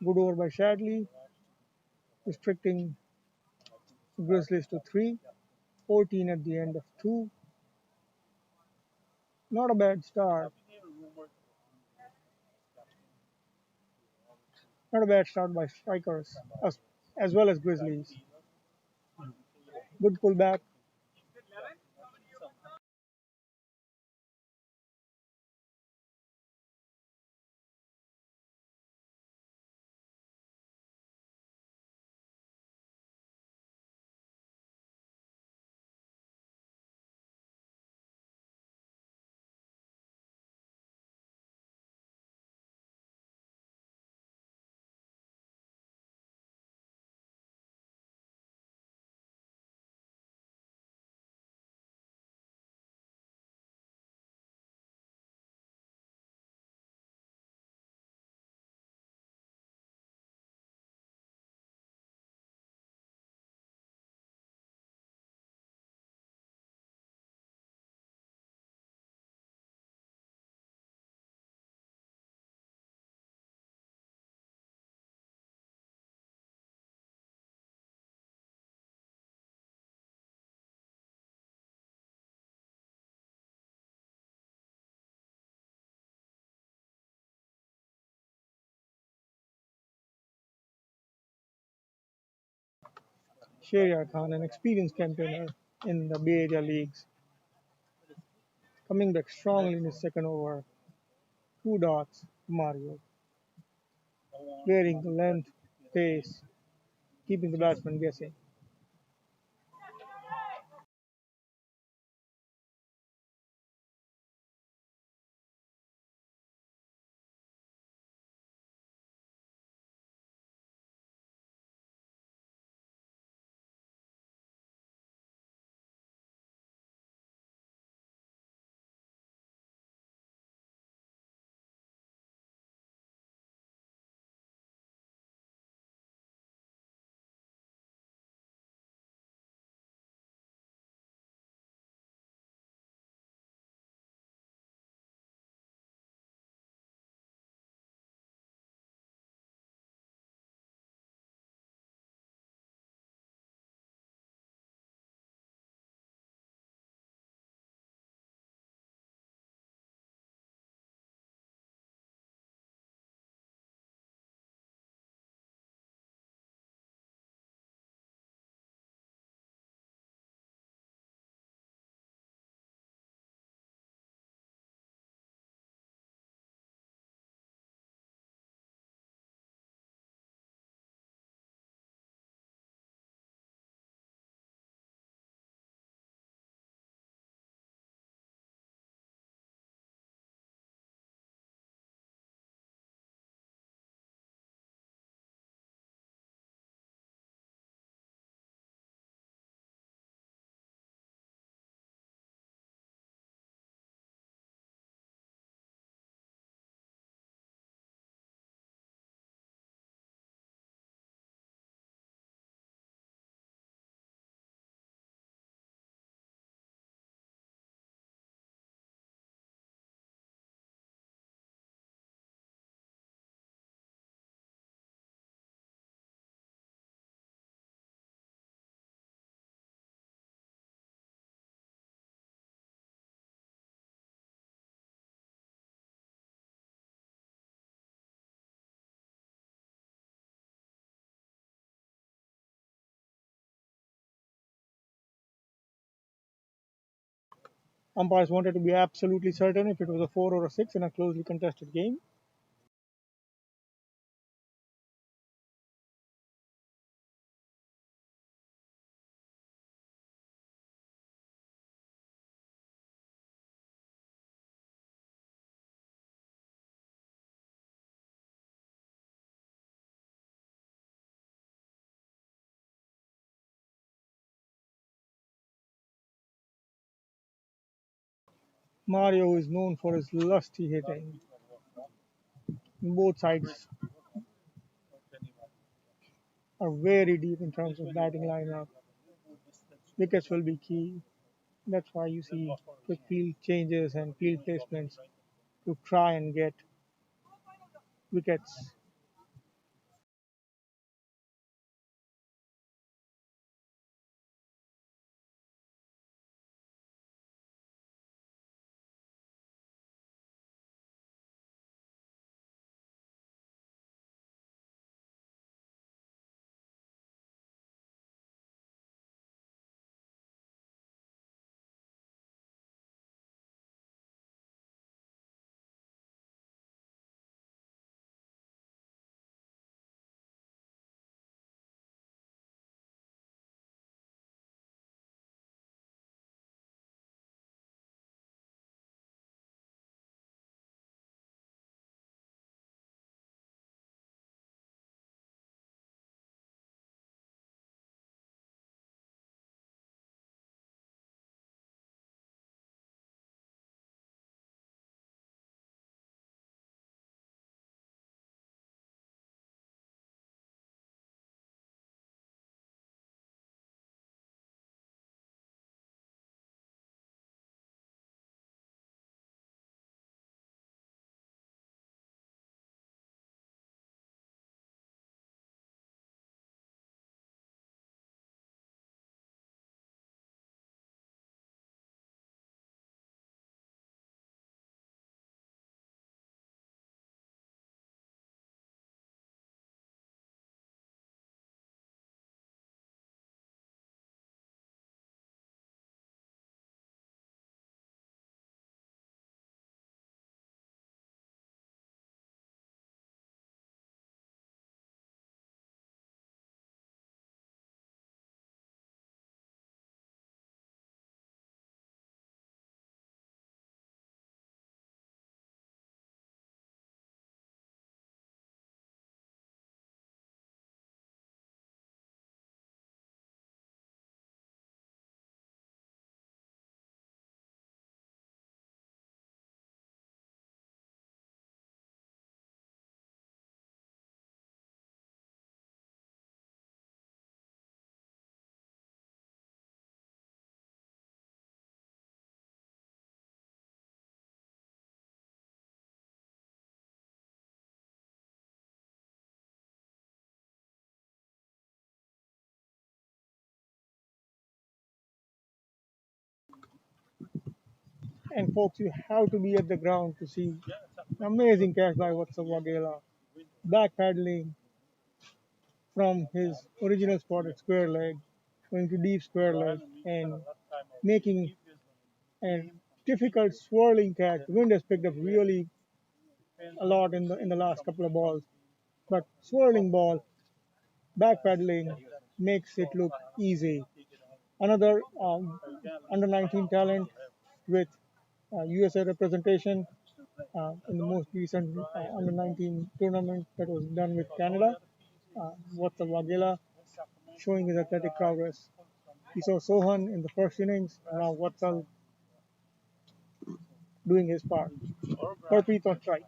Good over by Shadley, restricting Grizzlies to 3, 14 at the end of 2. Not a bad start. Not a bad start by strikers as well as Grizzlies. Good pullback. Shehryar Khan, an experienced campaigner in the Bay Area leagues, coming back strongly in his second over. 2 dots to Mario, varying the length, pace, keeping the batsman guessing. Umpires wanted to be absolutely certain if it was a 4 or a 6 in a closely contested game. Mario is known for his lusty hitting. Both sides are very deep in terms of batting lineup. Wickets will be key. That's why you see quick field changes and field placements to try and get wickets. And folks, you have to be at the ground to see an amazing catch by Watson Wagela, backpedaling from his original spot at square leg, going to deep square leg, and making a difficult swirling catch. The wind has picked up really a lot in the last couple of balls, but swirling ball, backpedaling makes it look easy. Another under 19 talent with USA representation in the most recent under 19 tournament that was done with Canada. Watsal Wagela showing his athletic prowess. We saw Sohan in the first innings, now Watsal doing his part. Harpreet on strike.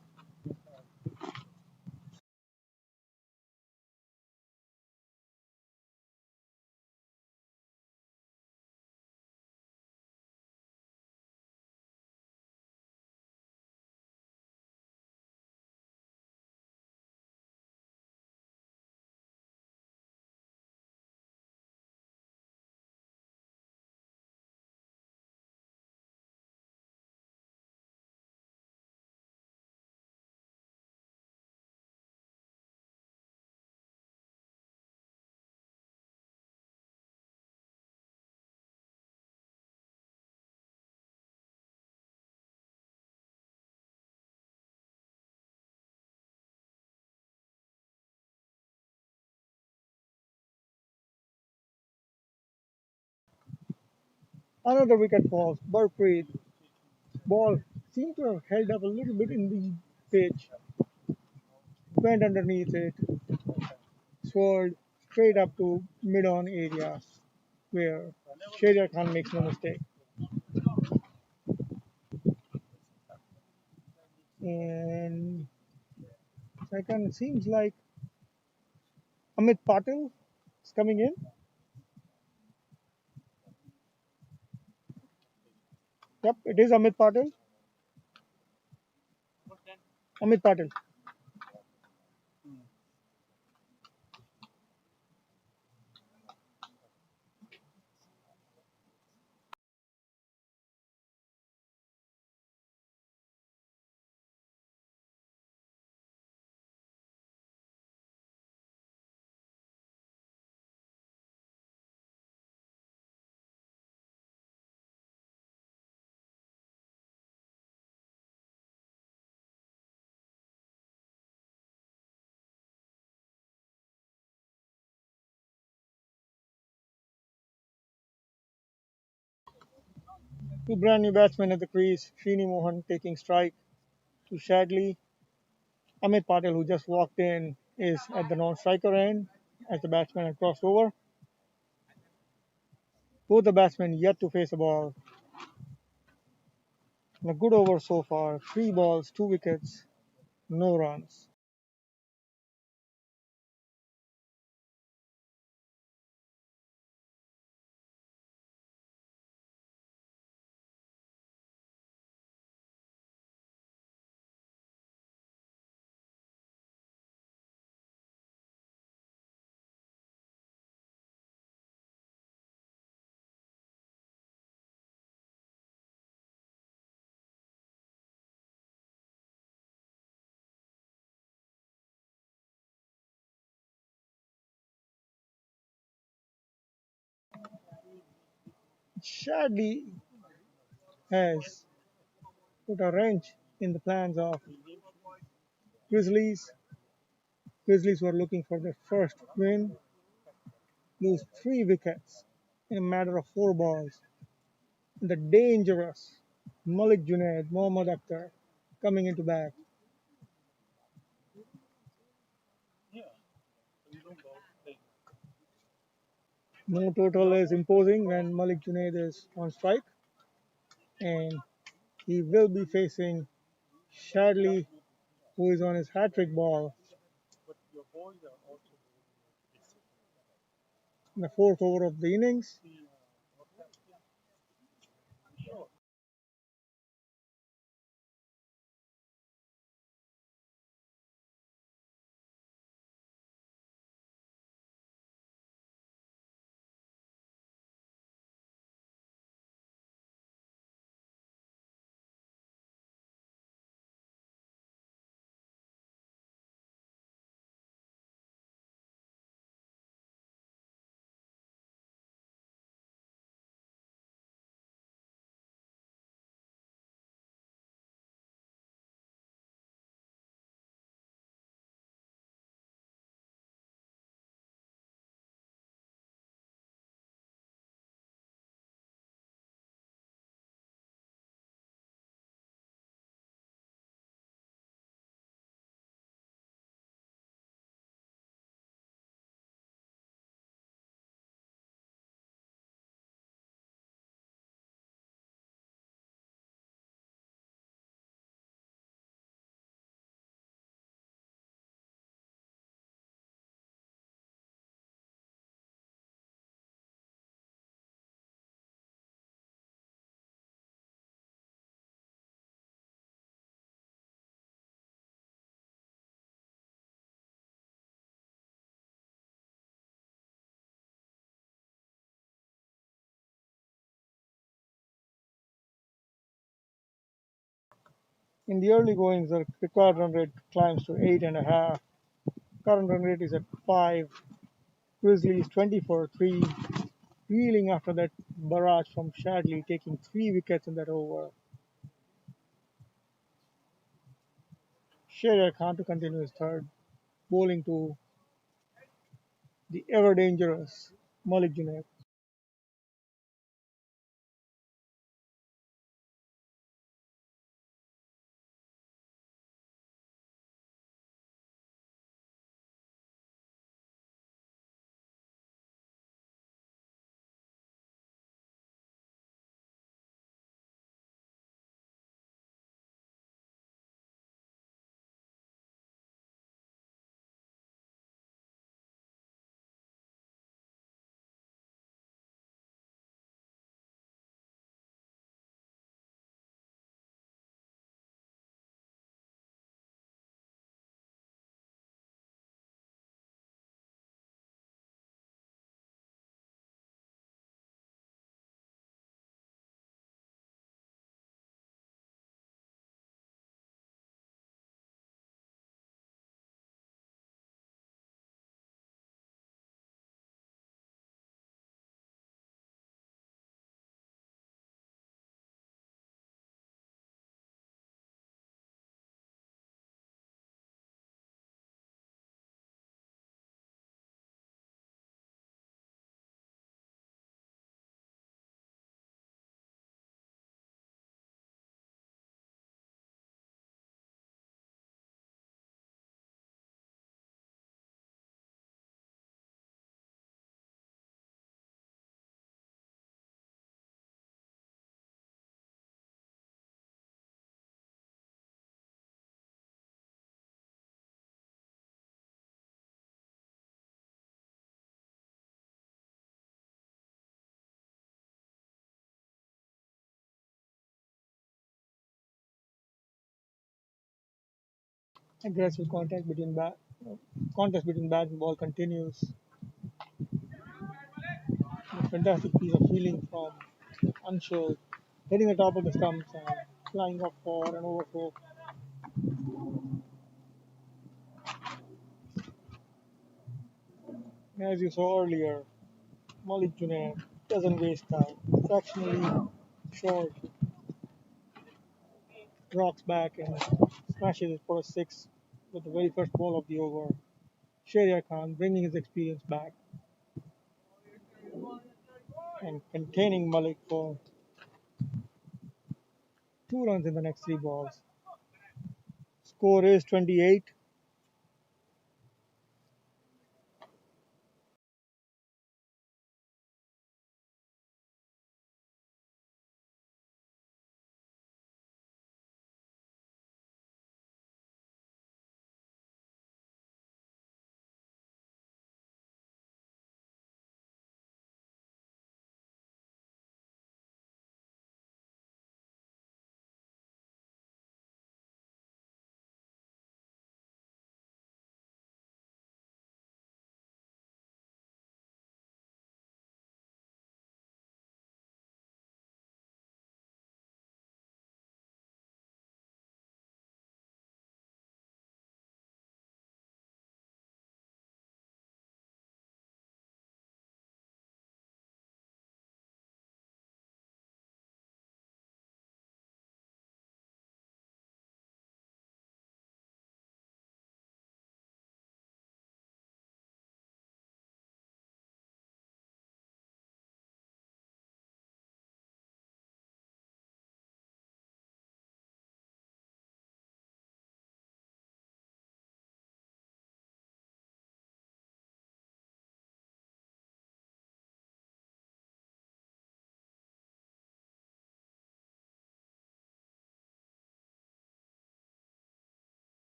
Another wicket falls. Burpreet ball seemed to have held up a little bit in the pitch, went underneath it, swirled straight up to mid-on area where Sharia Khan makes no mistake. And second, it seems like Amit Patil is coming in. Yep, it is Amit Patil. Amit Patil. Two brand new batsmen at the crease. Srini Mohan taking strike to Shadley. Amit Patil, who just walked in, is at the non-striker end as the batsman had crossed over. Both the batsmen yet to face a ball. And a good over so far. 3 balls, 2 wickets, no runs. Shadley has put a wrench in the plans of Grizzlies. Grizzlies were looking for their first win, lose 3 wickets in a matter of 4 balls. The dangerous Malik Junaid, Mohammad Akhtar coming into bat. No total is imposing when Malik Junaid is on strike, and he will be facing Shadley, who is on his hat trick ball in the fourth over of the innings. In the early goings, the required run rate climbs to 8.5. Current run rate is at 5. Grizzlies 20 for 3, reeling after that barrage from Shadley, taking 3 wickets in that over. Sherer Khan to continue his third, bowling to the ever dangerous Malik Junaid. Aggressive contest between bat and ball continues. A fantastic piece of fielding from Anshul, hitting the top of the stumps and flying up for an overthrow. As you saw earlier, Malik Junaid doesn't waste time. Fractionally short, rocks back and smashes it for a six with the very first ball of the over. Sharia Khan bringing his experience back and containing Malik for 2 runs in the next 3 balls. Score is 28.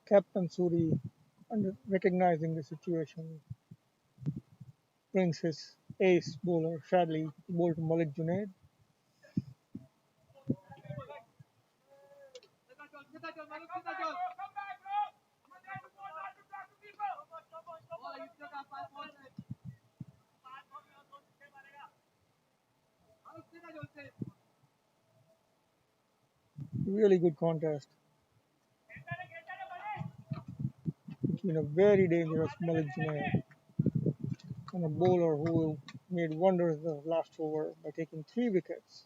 Captain Suri, recognizing the situation, brings his ace bowler Shadley to bowl to Malik Junaid. Really good contest between a very dangerous Malik Junaid and a bowler who made wonders the last over by taking 3 wickets.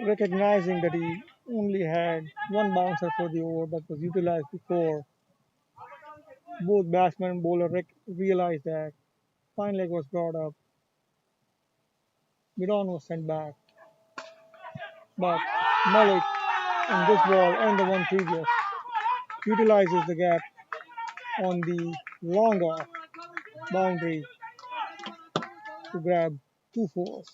Recognizing that he only had one bouncer for the over that was utilized before, both batsman and bowler realized that. Fine leg was brought up, mid-on was sent back, but Malik in this ball and the one previous utilizes the gap on the longer boundary to grab two fours,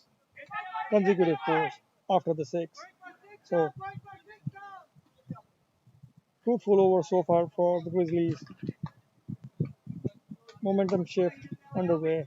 consecutive fours after the six. So, fruitful over so far for the Grizzlies. Momentum shift underway.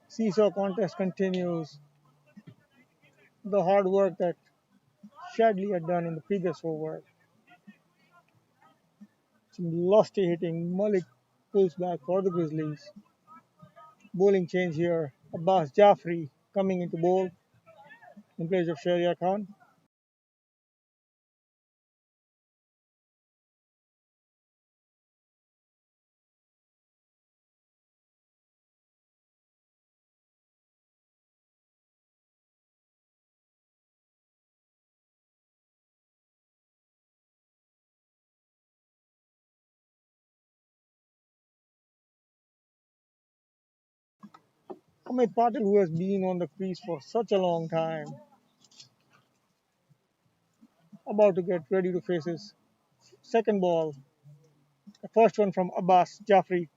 Seesaw contest continues. The hard work that Shadley had done in the previous over. Some lusty hitting. Malik pulls back for the Grizzlies. Bowling change here. Abbas Jaffrey coming into bowl in place of Sharia Khan. Amit Patil, who has been on the crease for such a long time, about to get ready to face his second ball. The first one from Abbas Jaffrey.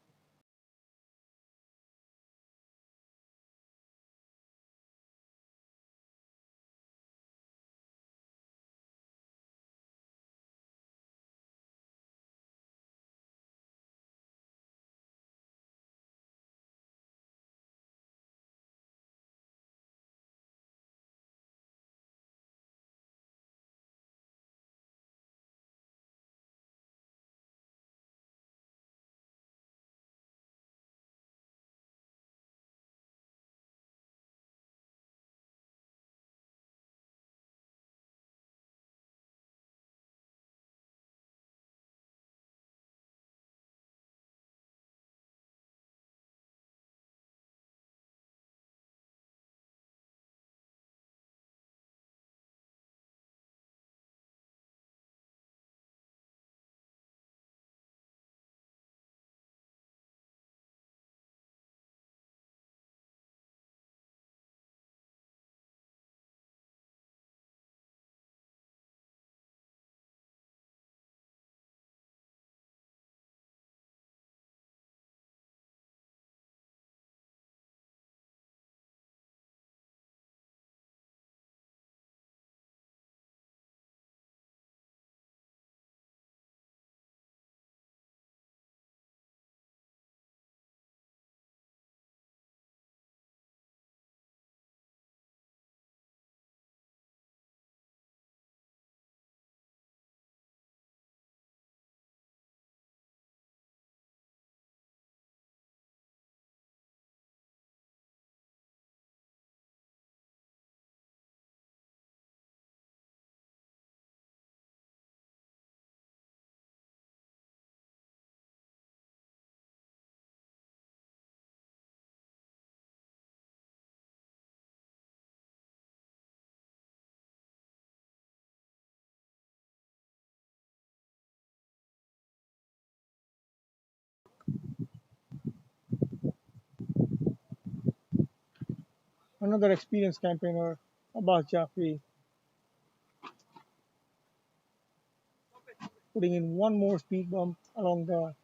Another experienced campaigner, Abbas Jafri, putting in one more speed bump along the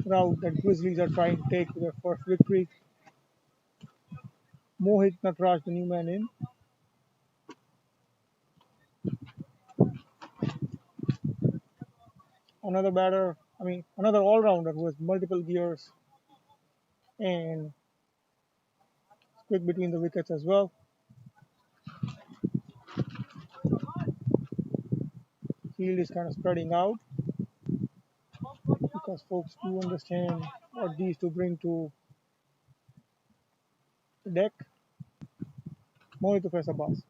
route that Grizzlies are trying to take to their first victory. Mohit Natraj, the new man in. Another batter, another all-rounder who has multiple gears and quick between the wickets as well. Field is kind of spreading out because folks do understand what these two bring to the deck. Mohit to press a bus.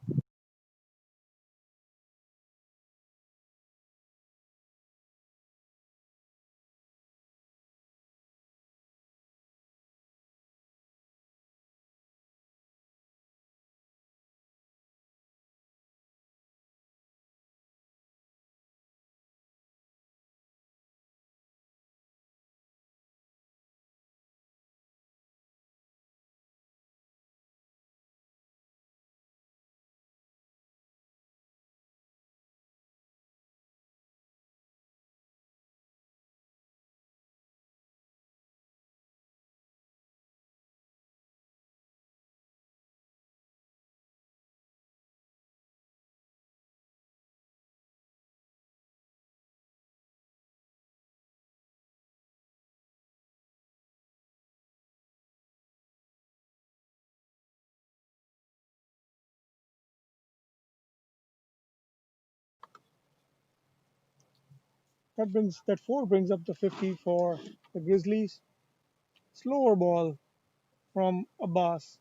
That four brings up the 50 for the Grizzlies. Slower ball from Abbas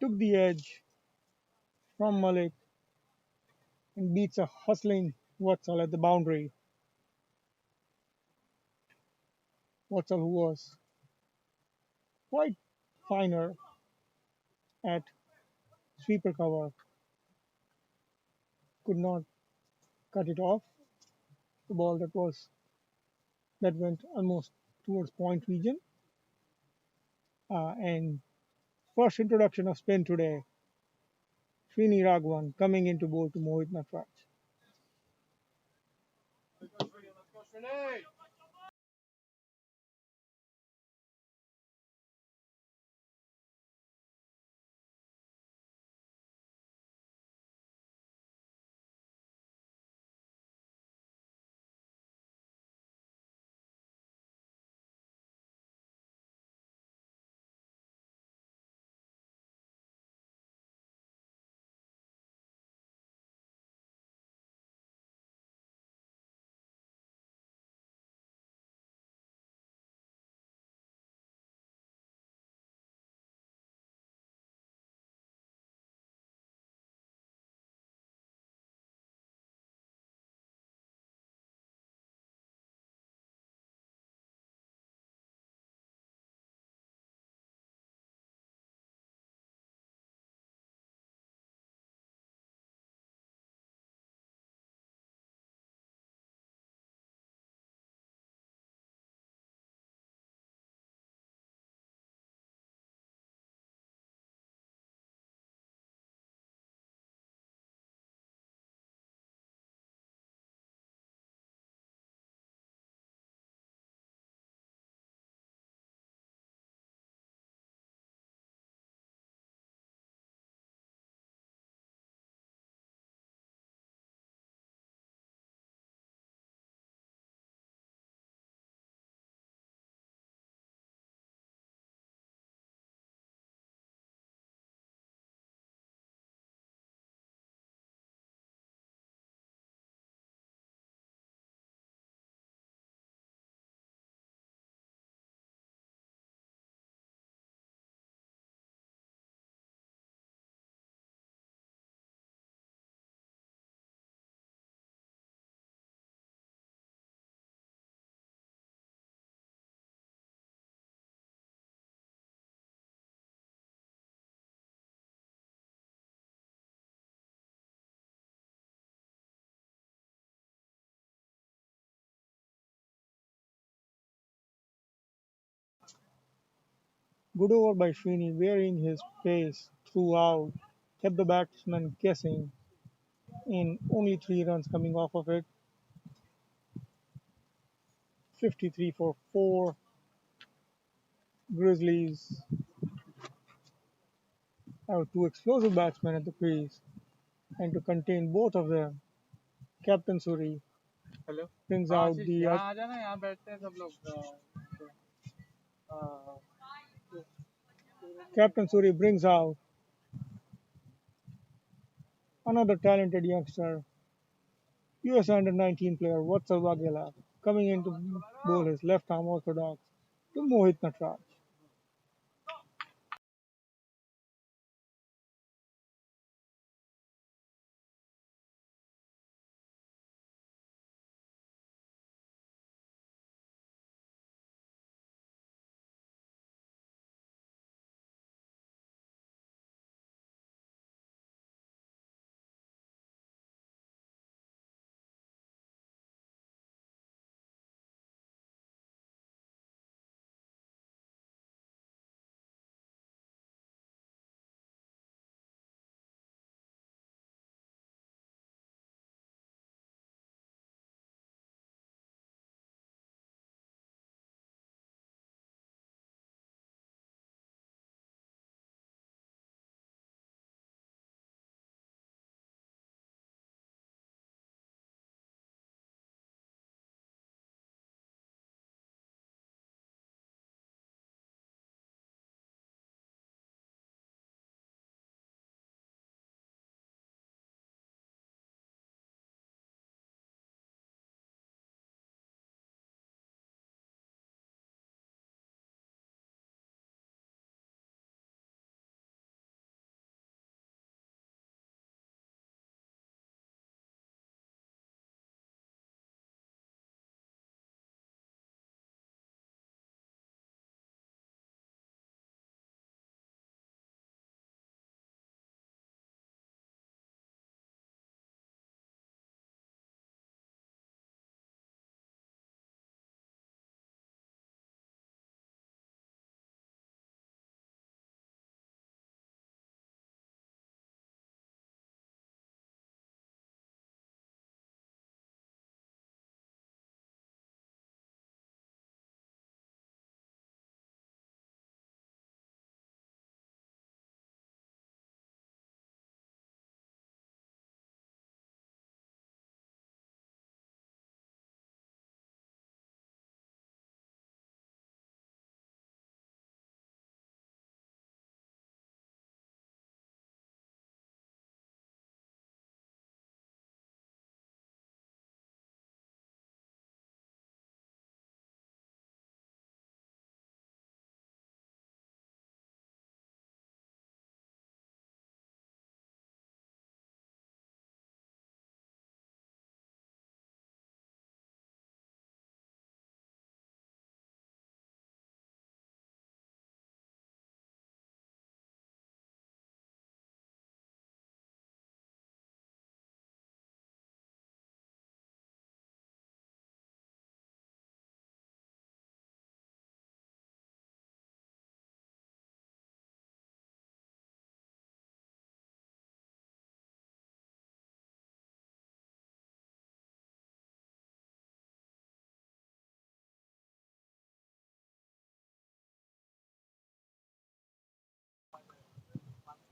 took the edge from Malik and beats a hustling Watsal at the boundary. Watsal, who was quite finer at sweeper cover, could not cut it off. The ball that went almost towards point region. And first introduction of spin today, Srini Raghavan coming into bowl to Mohit Natraj. Good over by Srini, varying his pace throughout, kept the batsman guessing in only 3 runs coming off of it. 53 for 4. Grizzlies have two explosive batsmen at the crease, and to contain both of them, Captain Suri hello brings हाँ out Ashish the यहाँ आ जाना यहाँ बैठते हैं सब लोग Captain Suri brings out another talented youngster, US under 19 player Vatsal Waghela, coming in to bowl his left arm orthodox to Mohit Natraj.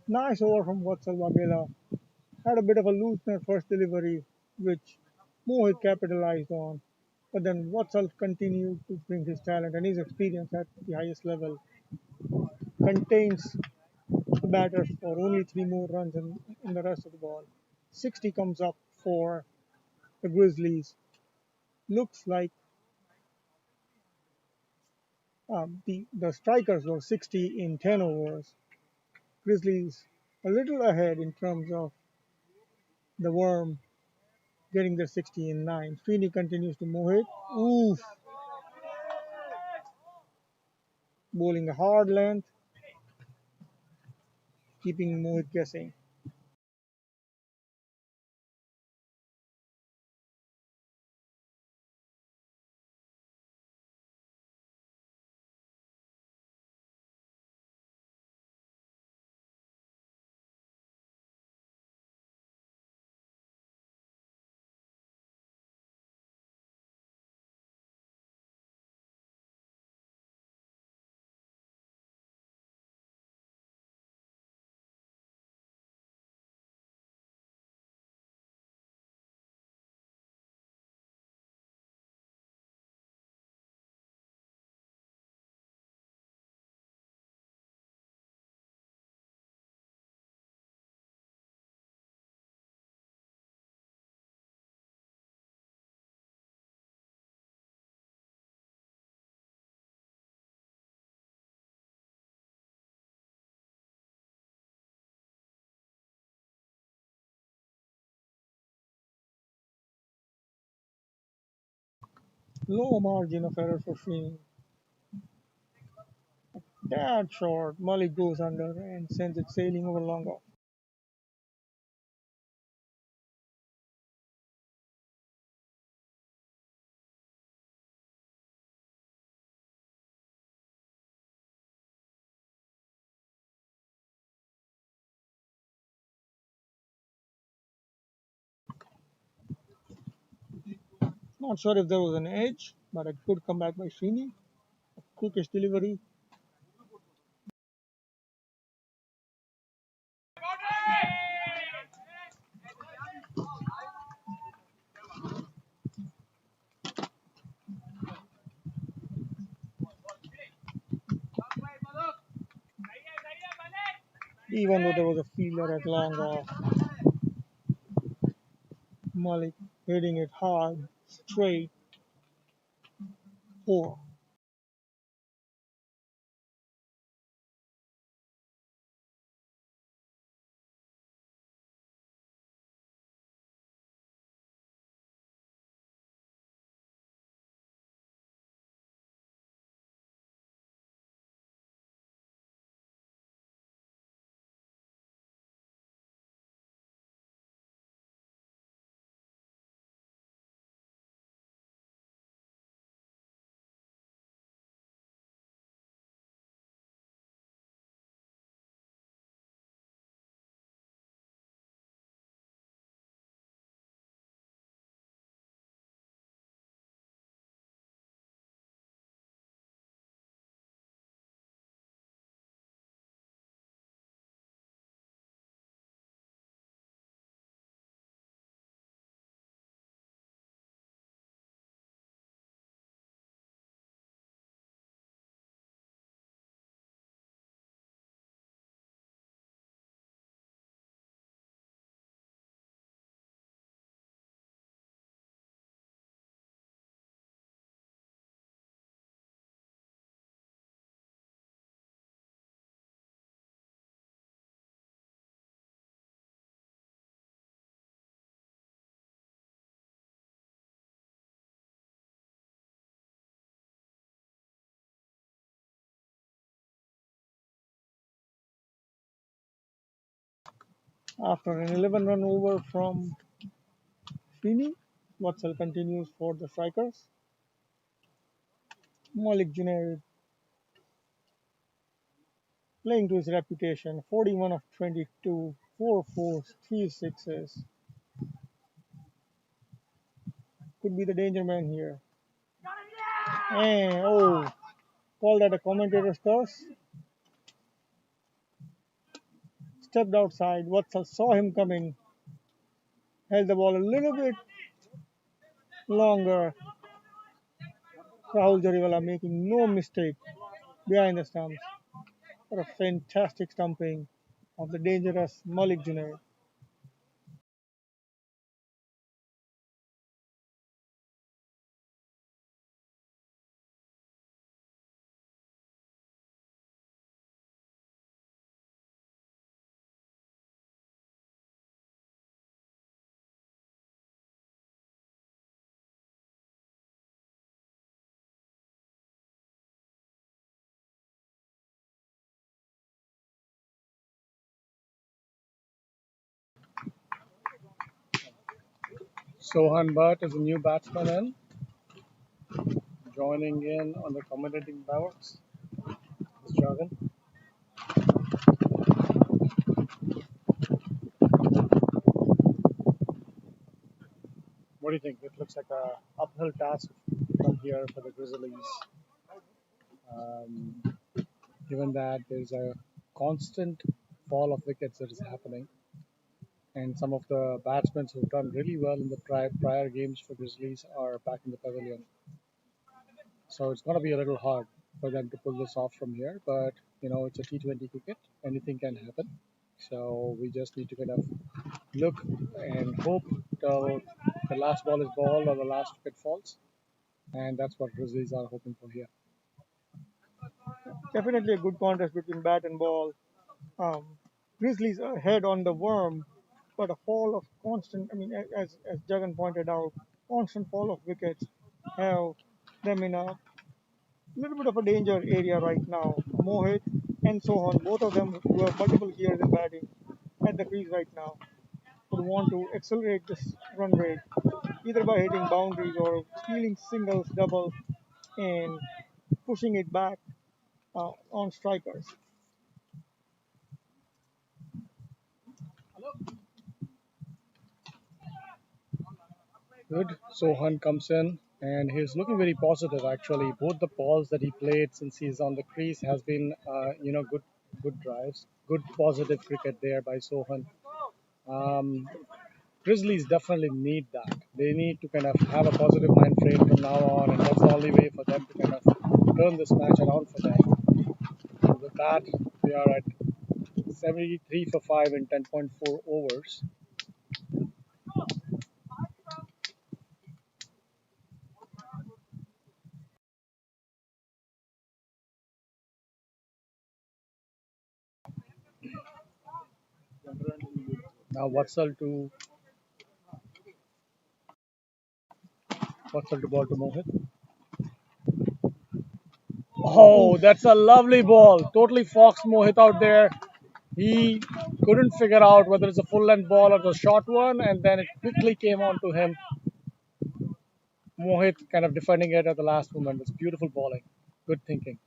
Nice over from Vatsal Waghela. Had a bit of a loose net first delivery, which Mohit capitalized on. But then Vatsal continued to bring his talent and his experience at the highest level. Contains the batters for only 3 more runs in the rest of the ball. 60 comes up for the Grizzlies. Looks like the strikers were 60 in 10 overs. Grizzlies a little ahead in terms of the worm getting their 60 in 9. Sweeney continues to Mohit. Oof. Bowling a hard length, keeping Mohit guessing. Low margin of error for Sweeney. That short, Malik goes under and sends it sailing over long off. Not sure if there was an edge, but a good comeback by Sweeney. Quickest delivery. Even though there was a fielder at long off, Malik hitting it hard, straight, four. After an 11-run over from Sweeney, Watson continues for the strikers. Malik Junaid playing to his reputation, 41 of 22, 4 fours, 3 sixes. Could be the danger man here. And called at a commentator's toss. Stepped outside. Watson saw him coming. Held the ball a little bit longer. Rahul Jariwala making no mistake behind the stumps. What a fantastic stumping of the dangerous Malik Junaid. Sohan Bhatt is a new batsman in, joining in on the commentating box. This jargon. What do you think? It looks like a uphill task from here for the Grizzlies. Um, Given that there's a constant fall of wickets that is happening, and some of the batsmen who've done really well in the prior games for Grizzlies are back in the pavilion. So it's going to be a little hard for them to pull this off from here. But it's a T20 cricket; anything can happen. So we just need to kind of look and hope till the last ball is ball or the last wicket falls, and that's what Grizzlies are hoping for here. Definitely a good contest between bat and ball. Um, Grizzlies ahead on the worm, but a fall of constant. I mean, as Jagan pointed out, constant fall of wickets have them in a little bit of a danger area right now. Mohit and Sohan, both of them who have multiple years in batting at the crease right now, would want to accelerate this run rate either by hitting boundaries or stealing singles, doubles, and pushing it back on strikers. Good. Sohan comes in and he's looking very positive actually. Both the balls that he played since he's on the crease has been, good drives, good positive cricket there by Sohan. Um, Grizzlies definitely need that. They need to kind of have a positive mind frame from now on, and that's the only way for them to kind of turn this match around for them. And with that, we are at 73 for 5 in 10.4 overs. Now Watsal to ball to Mohit. Oh, Oof. that's a lovely ball. Totally foxed Mohit out there. He couldn't figure out whether it's a full length ball or the short one, and then it quickly came on to him. Mohit kind of defending it at the last moment. It's beautiful bowling. Good thinking.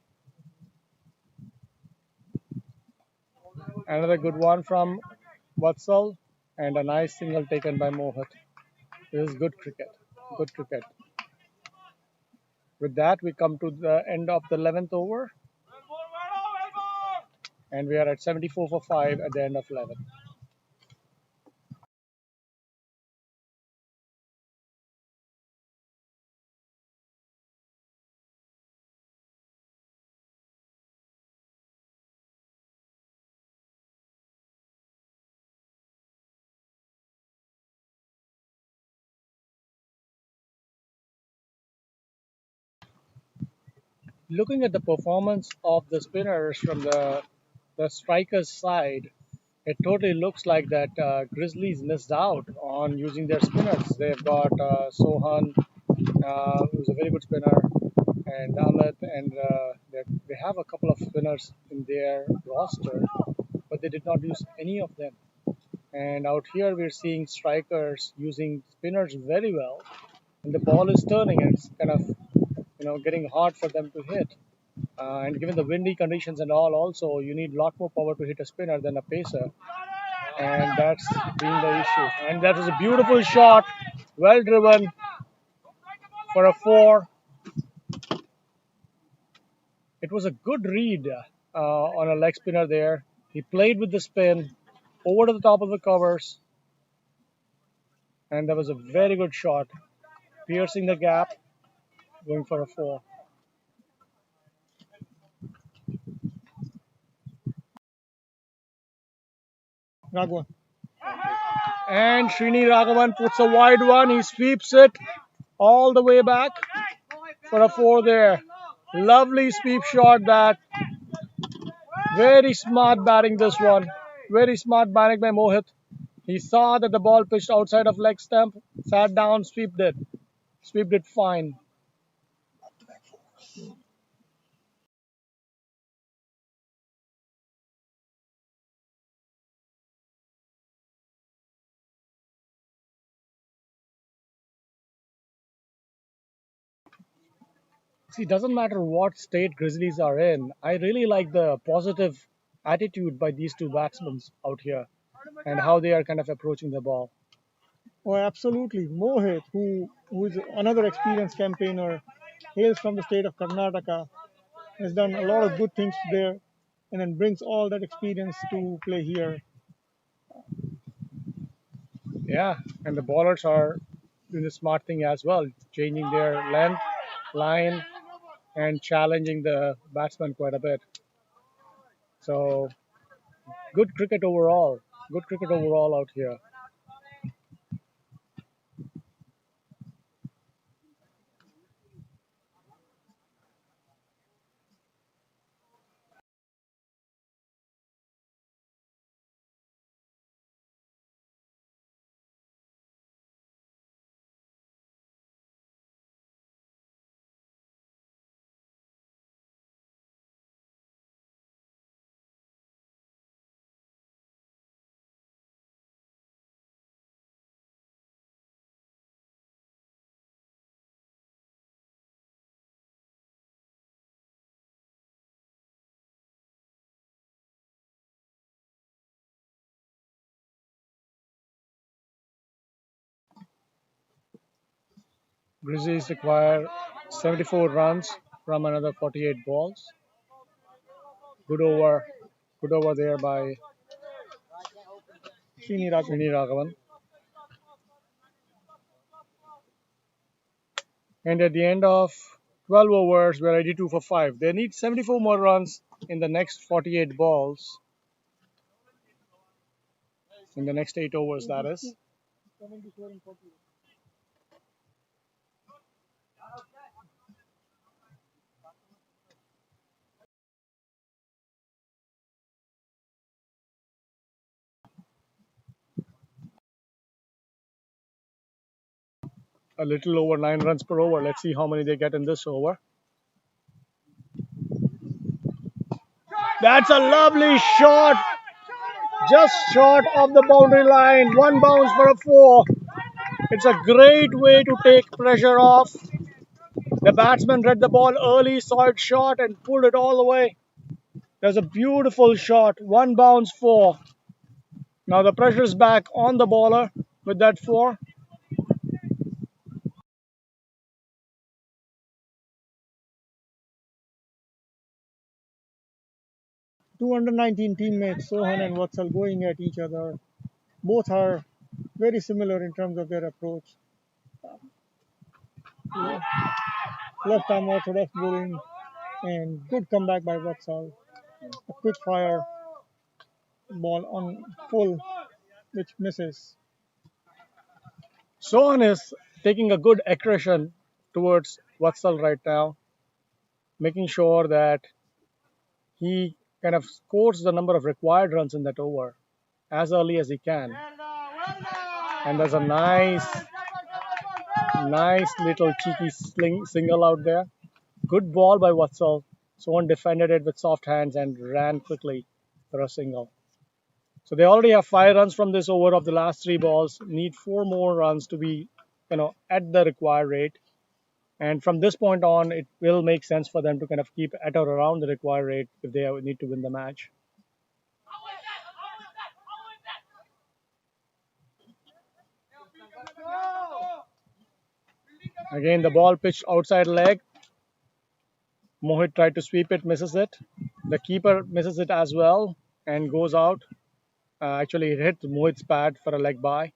Another good one from Vatsal, and a nice single taken by Mohit. This is good cricket. Good cricket. With that, we come to the end of the 11th over, and we are at 74 for 5 at the end of 11. Looking at the performance of the spinners from the strikers side, it totally looks like that Grizzlies missed out on using their spinners. They've got Sohan, who's a very good spinner, and Amit, and they have a couple of spinners in their roster, but they did not use any of them. And out here, we're seeing strikers using spinners very well, and the ball is turning, and it's kind of getting hard for them to hit. And given the windy conditions and all, also you need a lot more power to hit a spinner than a pacer, and that's been the issue. And that was a beautiful shot, well driven for a four. It was a good read on a leg spinner there. He played with the spin over to the top of the covers, and that was a very good shot, piercing the gap, going for a four. Raghavan. And Srini Raghavan puts a wide one. He sweeps it all the way back for a four there. Lovely sweep shot that. Very smart batting this one. Very smart batting by Mohit. He saw that the ball pitched outside of leg stump, sat down, swept it. Swept it fine. See, it doesn't matter what state Grizzlies are in. I really like the positive attitude by these two batsmen out here and how they are kind of approaching the ball. Oh, absolutely. Mohit, who is another experienced campaigner, hails from the state of Karnataka, has done a lot of good things there, and then brings all that experience to play here. Yeah, and the bowlers are doing the smart thing as well, changing their length, line, and challenging the batsman quite a bit. So good cricket overall. Good cricket overall out here. Grizzlies require 74 runs from another 48 balls. Good over, good over there by Srini Raghavan. And at the end of 12 overs, we're 82 for 5. They need 74 more runs in the next 48 balls, in the next 8 overs, that is. A little over 9 runs per over. Let's see how many they get in this over. That's a lovely shot, just short of the boundary line. One bounce for a 4. It's a great way to take pressure off. The batsman read the ball early, saw it short, and pulled it all the way. There's a beautiful shot. One bounce 4. Now the pressure is back on the bowler with that 4. 219 teammates, Sohan and Vatsal, going at each other. Both are very similar in terms of their approach. Left arm orthodox bowling and good comeback by Vatsal. A quick fire ball on full, which misses. Sohan is taking a good aggression towards Vatsal right now, making sure that he kind of scores the number of required runs in that over as early as he can. And there's a nice little cheeky single out there. Good ball by Vatsal. Sohan defended it with soft hands and ran quickly for a single. So they already have 5 runs from this over of the last 3 balls. Need 4 more runs to be, at the required rate. And from this point on, it will make sense for them to kind of keep at or around the required rate if they need to win the match. Again, the ball pitched outside leg. Mohit tried to sweep it, misses it. The keeper misses it as well and goes out. Actually, it hit Mohit's pad for a leg by.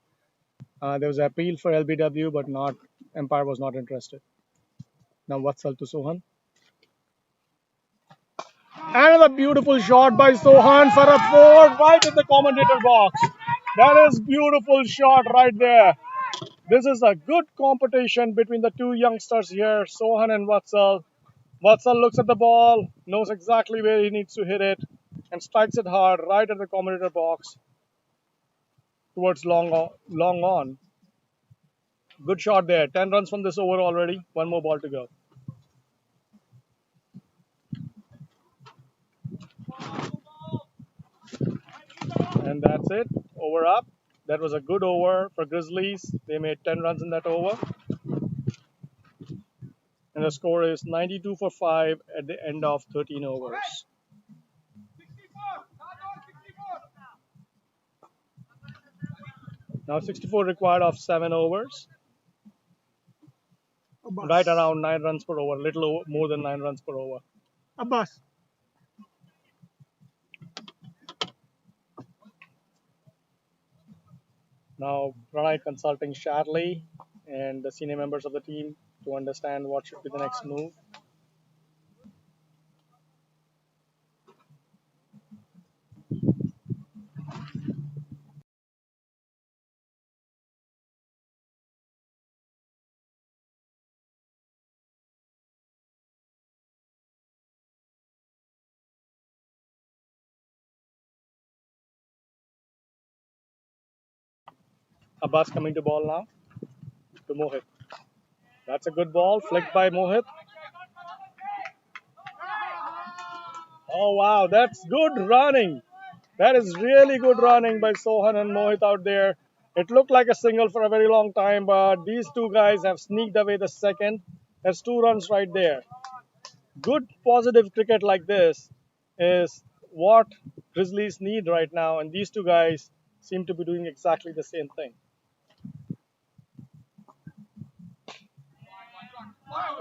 There was an appeal for LBW, but umpire was not interested. Now Vatsal to Sohan. Another beautiful shot by Sohan for a 4 right in the commentator box. That is beautiful shot right there. This is a good competition between the two youngsters here, Sohan and Vatsal. Vatsal looks at the ball, knows exactly where he needs to hit it, and strikes it hard right at the commentator box towards long on. Good shot there. 10 runs from this over already. One more ball to go. And that's it. Over up. That was a good over for Grizzlies. They made 10 runs in that over. And the score is 92 for 5 at the end of 13 overs. Now 64 required of 7 overs. Right around 9 runs per over, little more than 9 runs per over. Abbas. Now Pranay consulting Sharley and the senior members of the team to understand what should be the next move. Abbas coming to ball now to Mohit. That's a good ball, flicked by Mohit. Oh wow, that's good running. That is really good running by Sohan and Mohit out there. It looked like a single for a very long time, but these two guys have sneaked away the second. There's 2 runs right there. Good positive cricket like this is what Grizzlies need right now, and these two guys seem to be doing exactly the same thing.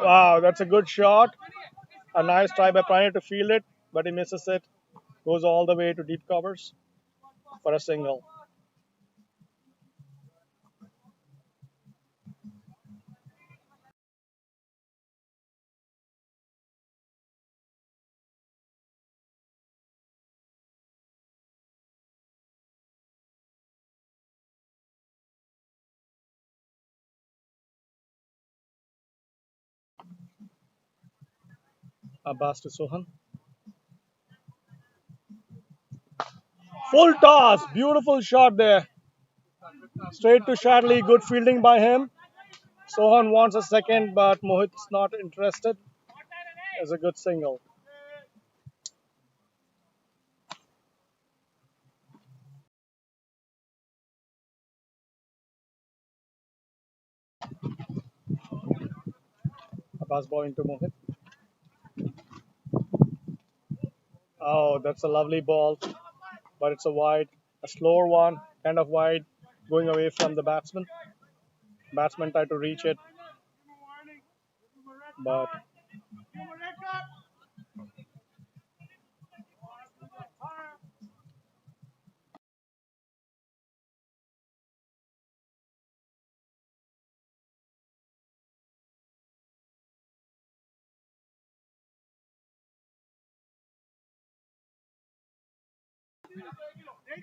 Wow, that's a good shot. A nice try by Pioneer to field it, but he misses it. Goes all the way to deep covers for a single. Abbas to Sohan. Full toss. Beautiful shot there. Straight to Shadley. Good fielding by him. Sohan wants a second, but Mohit's not interested. It's a good single. Abbas bowling to Mohit. Oh, that's a lovely ball, but it's a wide, a slower one, kind of wide, going away from the batsman. Batsman tried to reach it, but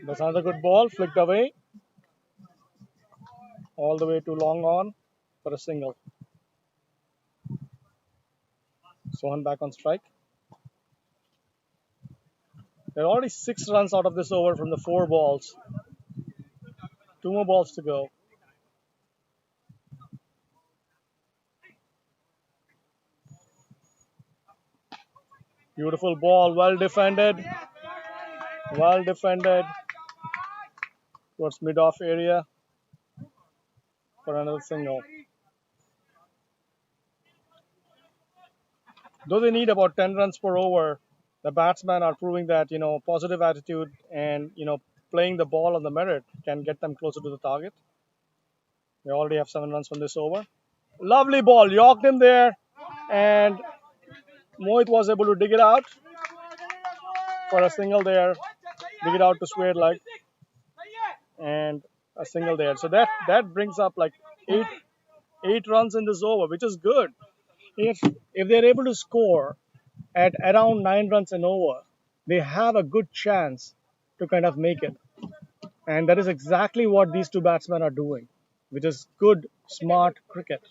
that's another good ball, flicked away, all the way to long on for a single. Sohan back on strike. There are already 6 runs out of this over from the 4 balls. 2 more balls to go. Beautiful ball, well defended. Well defended towards mid-off area for another single. Though they need about 10 runs per over, the batsmen are proving that positive attitude and playing the ball on the merit can get them closer to the target. They already have 7 runs from this over. Lovely ball, yorked him there, and Mohit was able to dig it out for a single there. Dig it out to square leg, and a single there. So that brings up like eight runs in this over, which is good. If they're able to score at around 9 runs an over, they have a good chance to kind of make it. And that is exactly what these two batsmen are doing, which is good, smart cricket.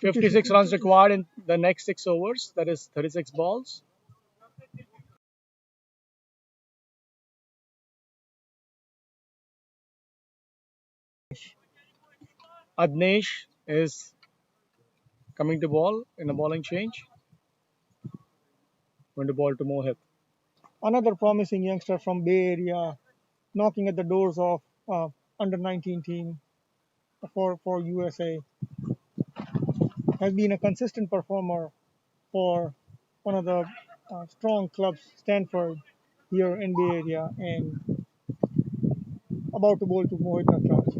56 runs required in the next 6 overs, that is 36 balls. Adnesh is coming to ball in a bowling change. Going to ball to Mohit. Another promising youngster from Bay Area, knocking at the doors of under 19 team for USA, has been a consistent performer for one of the strong clubs, Stanford, here in Bay Area, and about to bowl to Mohit Nathraj.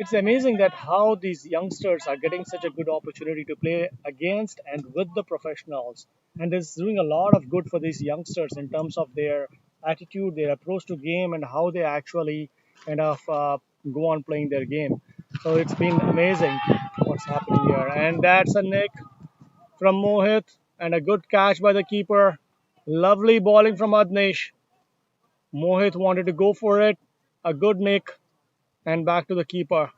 It's amazing that how these youngsters are getting such a good opportunity to play against and with the professionals, and it's doing a lot of good for these youngsters in terms of their attitude, their approach to game, and how they actually kind of go on playing their game. So it's been amazing what's happening here, and that's a nick from Mohit and a good catch by the keeper. Lovely bowling from Adnesh. Mohit wanted to go for it. A good nick and back to the keeper.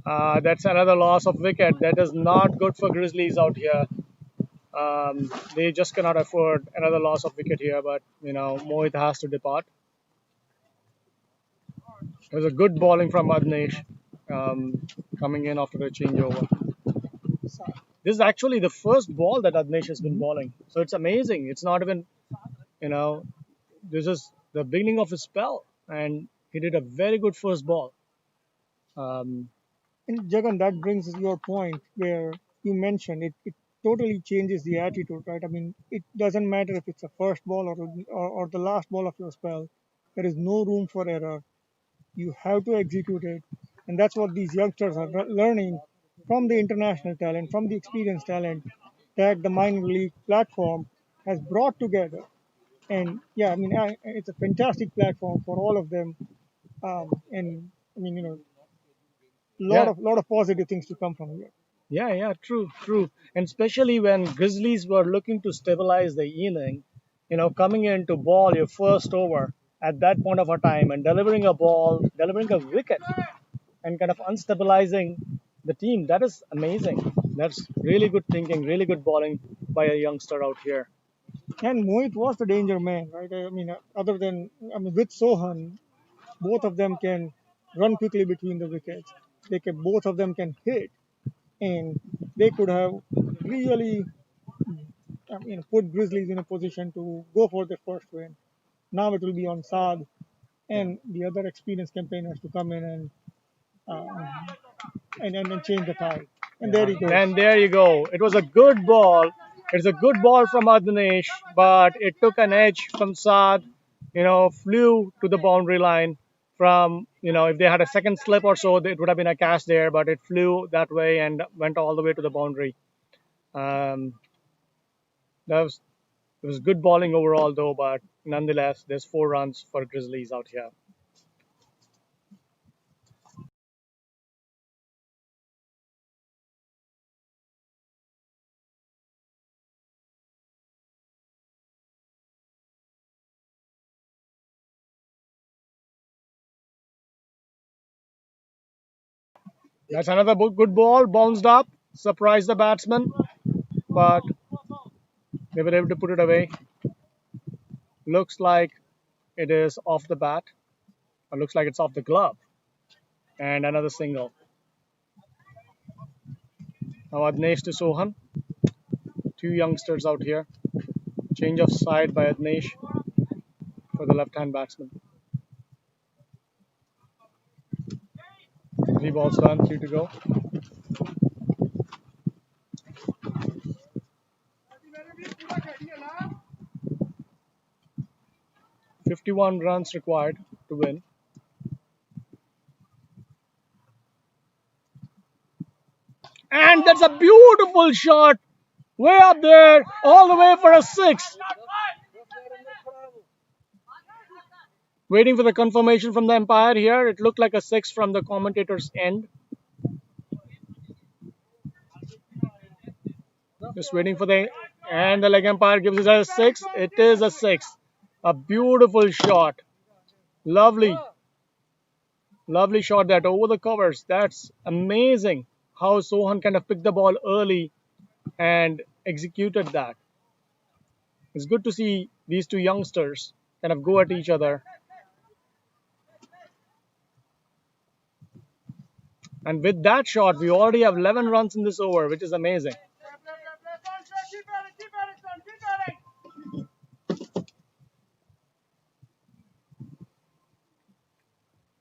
That's another loss of wicket. That is not good for Grizzlies out here. They just cannot afford another loss of wicket here, but Mohit has to depart. It was a good bowling from Adnesh coming in after a changeover. This is actually the first ball that Adnesh has been bowling. So it's amazing. It's not even, you know, this is the beginning of his spell, and he did a very good first ball. Um, And Jagan, that brings your point where you mentioned it totally changes the attitude, right? I mean, it doesn't matter if it's the first ball or the last ball of your spell. There is no room for error. You have to execute it. And that's what these youngsters are learning from the international talent, from the experienced talent that the minor league platform has brought together. And yeah, I mean, it's a fantastic platform for all of them. And I mean, yeah, lot of positive things to come from here. yeah, true, true. And especially when Grizzlies were looking to stabilize the inning, coming in to ball your first over at that point of a time and delivering a ball, delivering a wicket, and kind of unstabilizing the team. That is amazing. That's really good thinking, really good bowling by a youngster out here. And Mohit was the danger man, right? I mean, other than I mean, with Sohan, both of them can run quickly between the wickets. Both of them can hit, and they could have really, put Grizzlies in a position to go for the first win. Now it will be on Saad Yeah. and the other experienced campaigners to come in uh, and change the tide. And there Yeah. he goes. And there you go. It was a good ball. It's a good ball from Adnesh, but it took an edge from Saad, flew to the boundary line from, if they had a second slip or so, it would have been a catch there, but it flew that way and went all the way to the boundary. Um, that was It was good bowling overall, though, but nonetheless, there's 4 runs for Grizzlies out here. That's another good ball, bounced up, surprised the batsman, but they were able to put it away. Looks like it is off the bat, or looks like it's off the glove, and another single. Now Adnesh to Sohan, two youngsters out here. Change of side by Adnesh for the left-hand batsman. 3 balls done, 3 to go. 51 runs required to win. And that's a beautiful shot. Way up there, all the way for a six. Waiting for the confirmation from the umpire here. It looked like a six from the commentator's end. Just waiting for and the leg umpire gives it a six. It is a six. A beautiful shot. Lovely, lovely shot that over the covers. That's amazing how Sohan kind of picked the ball early and executed that. It's good to see these two youngsters kind of go at each other. And with that shot, we already have 11 runs in this over, which is amazing.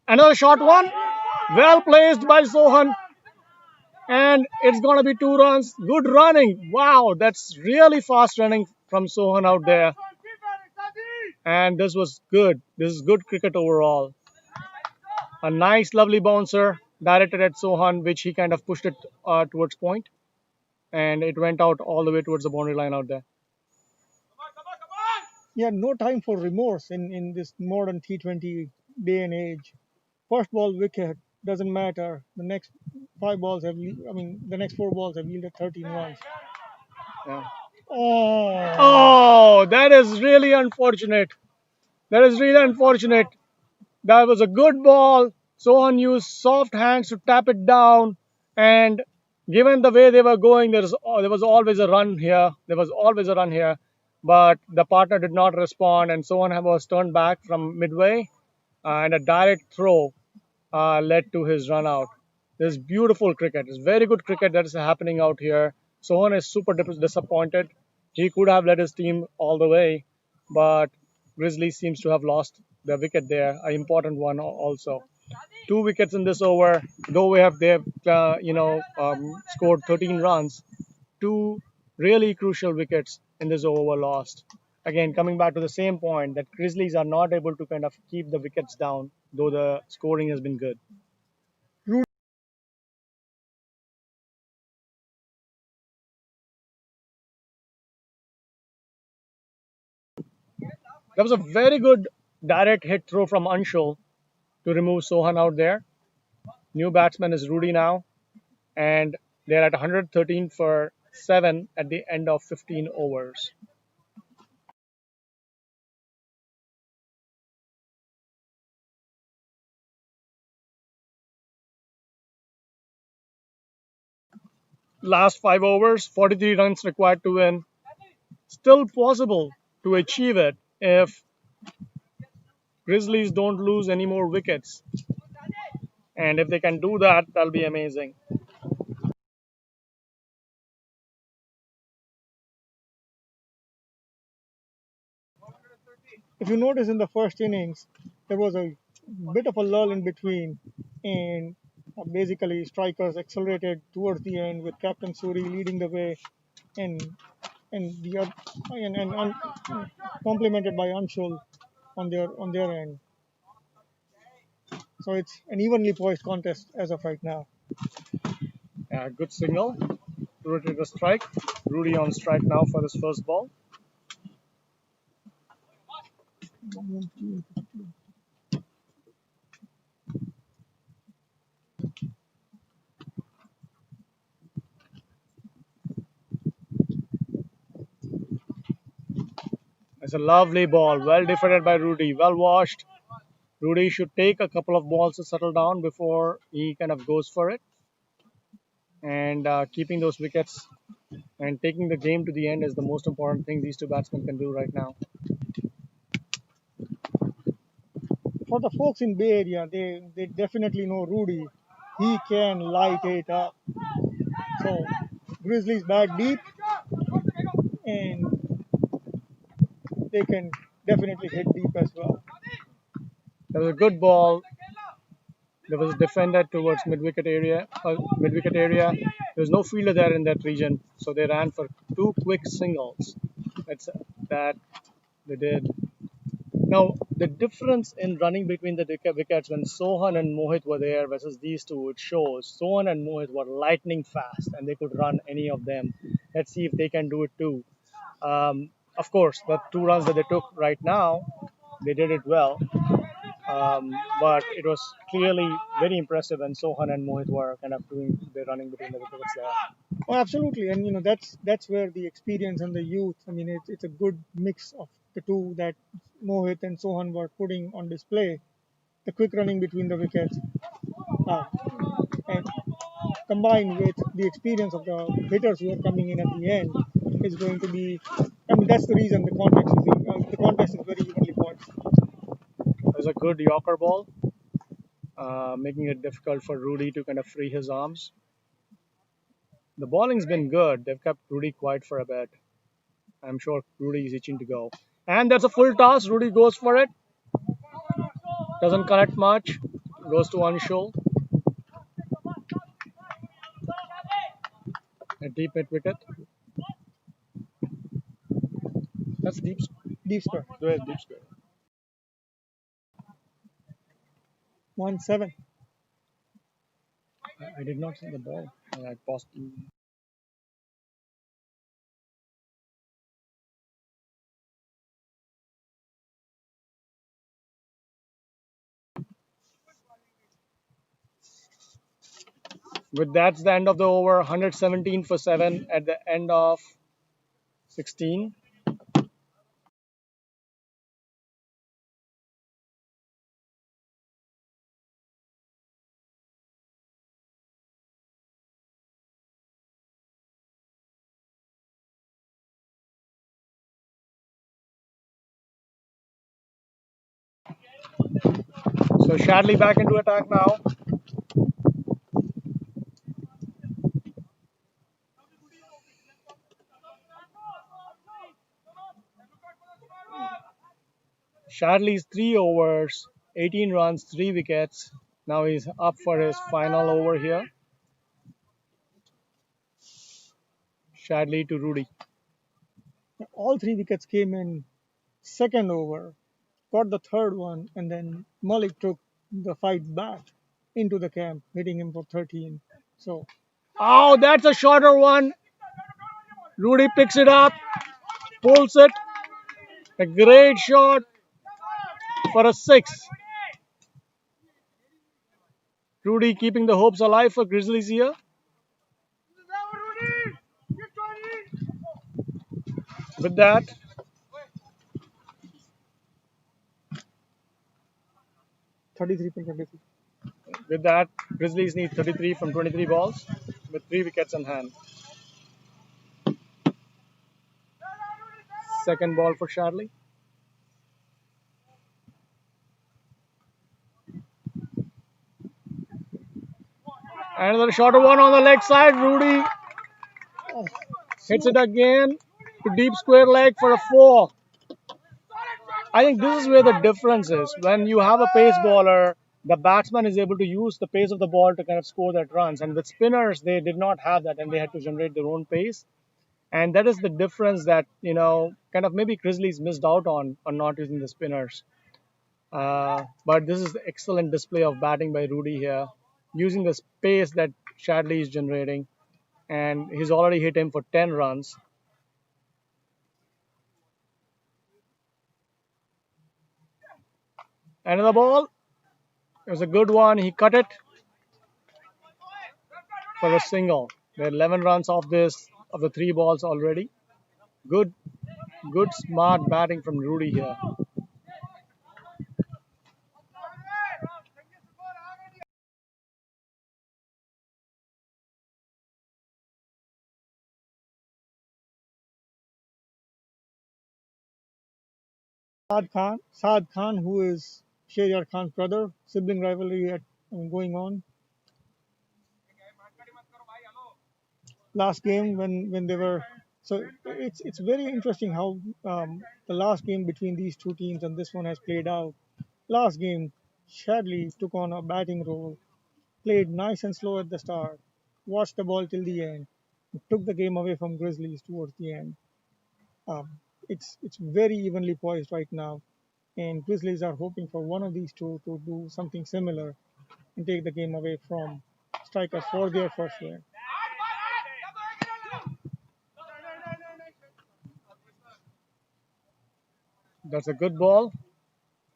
Another short one. Well placed by Sohan. And it's going to be 2 runs. Good running. Wow, that's really fast running from Sohan out there. And this was good. This is good cricket overall. A nice, lovely bouncer directed at Sohan, which he kind of pushed it towards point. And it went out all the way towards the boundary line out there. Yeah, no time for remorse in this modern T20 day and age. First ball wicket doesn't matter. The next the next 4 balls have yielded 13 runs. Yeah. Oh, Oh, that is really unfortunate. That is really unfortunate. That was a good ball. Sohan used soft hands to tap it down. And given the way they were going, there was always a run here. There was always a run here. But the partner did not respond, and Sohan was turned back from midway. And a direct throw led to his run out. This is beautiful cricket. It's very good cricket that is happening out here. Sohan is super disappointed. He could have led his team all the way, but Grizzlies seems to have lost the wicket there, an important one also. 2 wickets in this over, though they've scored 13 runs. Two really crucial wickets in this over were lost. Again, coming back to the same point that Grizzlies are not able to kind of keep the wickets down, though the scoring has been good. That was a very good direct hit throw from Anshul to remove Sohan out there. New batsman is Rudy now, and they're at 113 for 7 at the end of 15 overs. Last 5 overs, 43 runs required to win. Still possible to achieve it if Grizzlies don't lose any more wickets. And if they can do that, that'll be amazing. If you notice in the first innings, there was a bit of a lull in between, and basically strikers accelerated towards the end with Captain Suri leading the way, and the and complemented by Anshul on their end. So it's an evenly poised contest as of right now. Good signal. Rotated a strike. Rudy on strike now for his first ball. It's a lovely ball. Well defended by Rudy. Well washed. Rudy should take a couple of balls to settle down before he kind of goes for it. And keeping those wickets and taking the game to the end is the most important thing these two batsmen can do right now. For the folks in Bay Area, they definitely know Rudy. He can light it up. So Grizzlies bat deep, and they can definitely hit deep as well. There was a good ball. There was a defender towards mid-wicket area. There was no fielder there in that region, so they ran for two quick singles. That's that they did. Now the difference in running between the wickets when Sohan and Mohit were there versus these two, it shows Sohan and Mohit were lightning fast and they could run any of them. Let's see if they can do it too. Of course, the 2 runs that they took right now, they did it well. But it was clearly very impressive when Sohan and Mohit were kind of doing the running between the wickets there. Oh, absolutely, and that's where the experience and the youth. I mean, it's a good mix of the two that Mohit and Sohan were putting on display. The quick running between the wickets, and combined with the experience of the hitters who are coming in at the end, is going to be. I mean, that's the reason the contest is very evenly poised. It was a good Yorker ball, making it difficult for Rudy to kind of free his arms. The bowling's been good. They've kept Rudy quiet for a bit. I'm sure Rudy is itching to go. And that's a full toss. Rudy goes for it. Doesn't connect much. Goes to Anshul. A deep mid wicket. That's deep. Deep square. Deep square. 1-7. I did not see the ball. I paused. With that's the end of the over. 117 for 7 at the end of 16. So Shadley back into attack now. Shadley's 3 overs, 18 runs, 3 wickets. Now he's up for his final over here. Shadley to Rudy. All 3 wickets came in second over, got the third one, and then Malik took the fight back into the camp, hitting him for 13. So, Oh, that's a shorter one. Rudy picks it up, pulls it. A great shot for a six. Rudy keeping the hopes alive for Grizzlies here. With that, 33 for 23. with that, Grizzlies need 33 from 23 balls with 3 wickets in hand. Second ball for Shadley. Another shorter one on the leg side. Rudy hits it again to deep square leg for a 4. I think this is where the difference is. When you have a pace bowler, the batsman is able to use the pace of the ball to kind of score that runs. And with spinners, they did not have that and they had to generate their own pace. And that is the difference that, kind of maybe Grizzlies missed out on not using the spinners. But this is the excellent display of batting by Rudy here, using the space that Shadley is generating. And he's already hit him for 10 runs. Another ball. It was a good one. He cut it for a single. There are 11 runs off the 3 balls already. Good, good, smart batting from Rudy here. Saad Khan, who is Shehryar Khan's brother, sibling rivalry going on. Last game when they were so it's very interesting how the last game between these two teams and this one has played out. Last game, Shadley took on a batting role, played nice and slow at the start, watched the ball till the end, took the game away from Grizzlies towards the end. Um, it's very evenly poised right now, and Grizzlies are hoping for one of these two to do something similar and take the game away from Strikers for their first win. That's a good ball,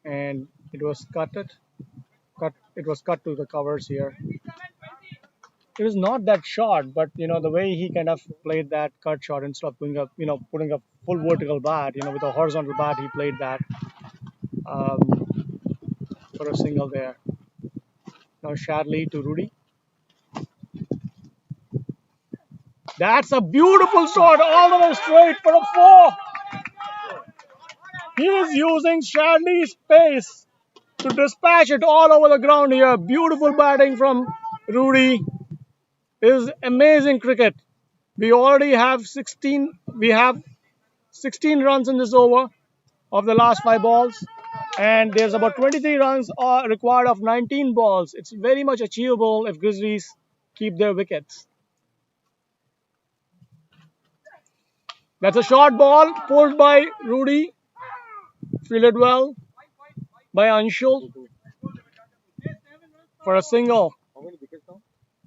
and it was cut. It was cut to the covers here. It was not that short, but the way he kind of played that cut shot instead of going up, putting a full vertical bat, with a horizontal bat, he played that um, for a single there. Now Shadley to Rudy. That's a beautiful shot all the way straight for a 4. He is using Shadley's pace to dispatch it all over the ground here. Beautiful batting from Rudy. Is amazing cricket. We already have 16. We have 16 runs in this over of the last 5 balls, and there's about 23 runs required of 19 balls. It's very much achievable if Grizzlies keep their wickets. That's a short ball pulled by Rudy, fielded well by Anshul for a single.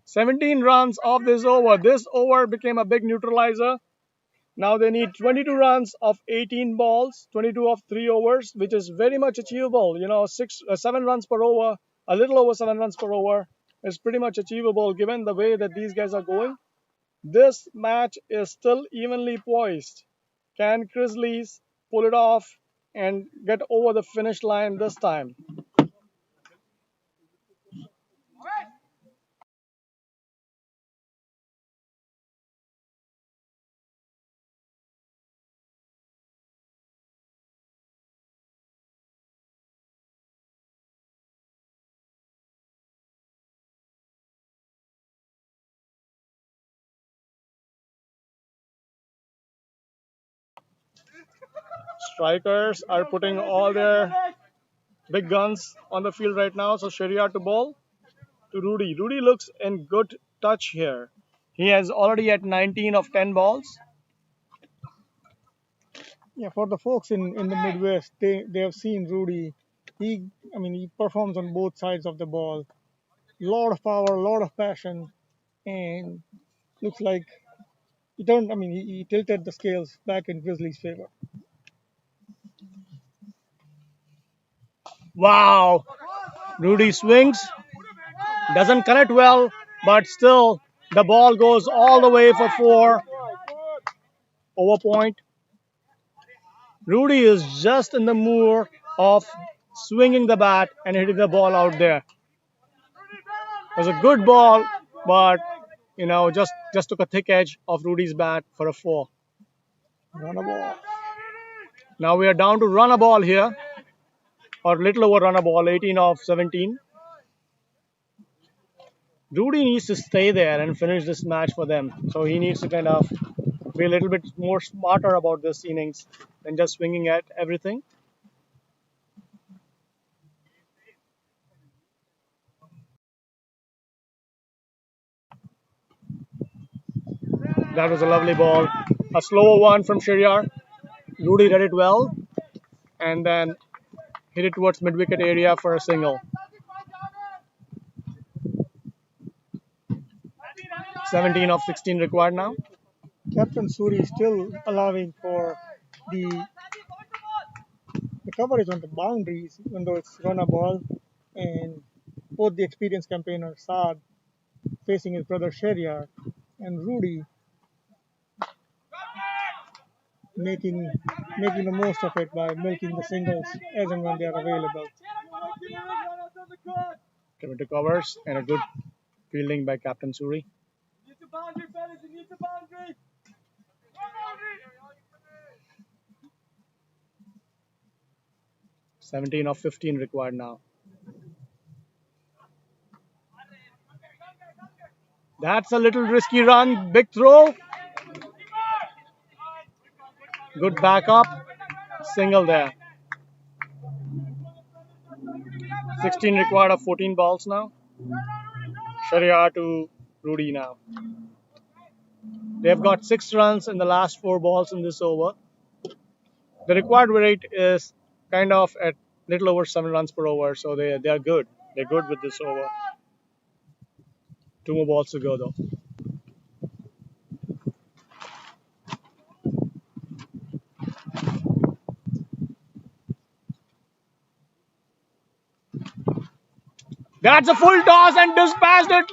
17 runs off this over. This over became a big neutralizer. Now they need 22 runs of 18 balls, 22 of 3 overs, which is very much achievable. 7 runs per over, a little over 7 runs per over is pretty much achievable given the way that these guys are going. This match is still evenly poised. Can Grizzlies pull it off and get over the finish line this time? Strikers are putting all their big guns on the field right now. So Shariar to ball to Rudy. Rudy looks in good touch here. He has already at 19 of 10 balls. Yeah, for the folks in the Midwest, they have seen Rudy. He performs on both sides of the ball. Lot of power, lot of passion, and looks like he tilted the scales back in Grizzlies' favor. Wow. Rudy swings, doesn't connect well, but still the ball goes all the way for 4 over point. Rudy is just in the mood of swinging the bat and hitting the ball out there. It was a good ball, but just took a thick edge of Rudy's bat for a 4. Run a ball. Now we are down to run a ball here, or little over run a ball, 18 of 17. Rudy needs to stay there and finish this match for them. So he needs to kind of be a little bit more smarter about this innings than just swinging at everything. That was a lovely ball. A slower one from Shariar. Rudy read it well and then hit it towards mid-wicket area for a single. 17 of 16 required now. Captain Suri still allowing for the coverage on the boundaries, even though it's run a ball, and both the experienced campaigner Saad facing his brother Shariar and Rudy making the most of it by milking the singles as and when they are available. Coming covers and a good fielding by Captain Suri. 17 of 15 required now. That's a little risky run. Big throw. Good backup. Single there. 16 required of 14 balls now. Shariar to Rudy now. They've got 6 runs in the last 4 balls in this over. The required rate is kind of at little over 7 runs per over, so they are good. They're good with this over. 2 more balls to go though. That's a full toss and dispatched it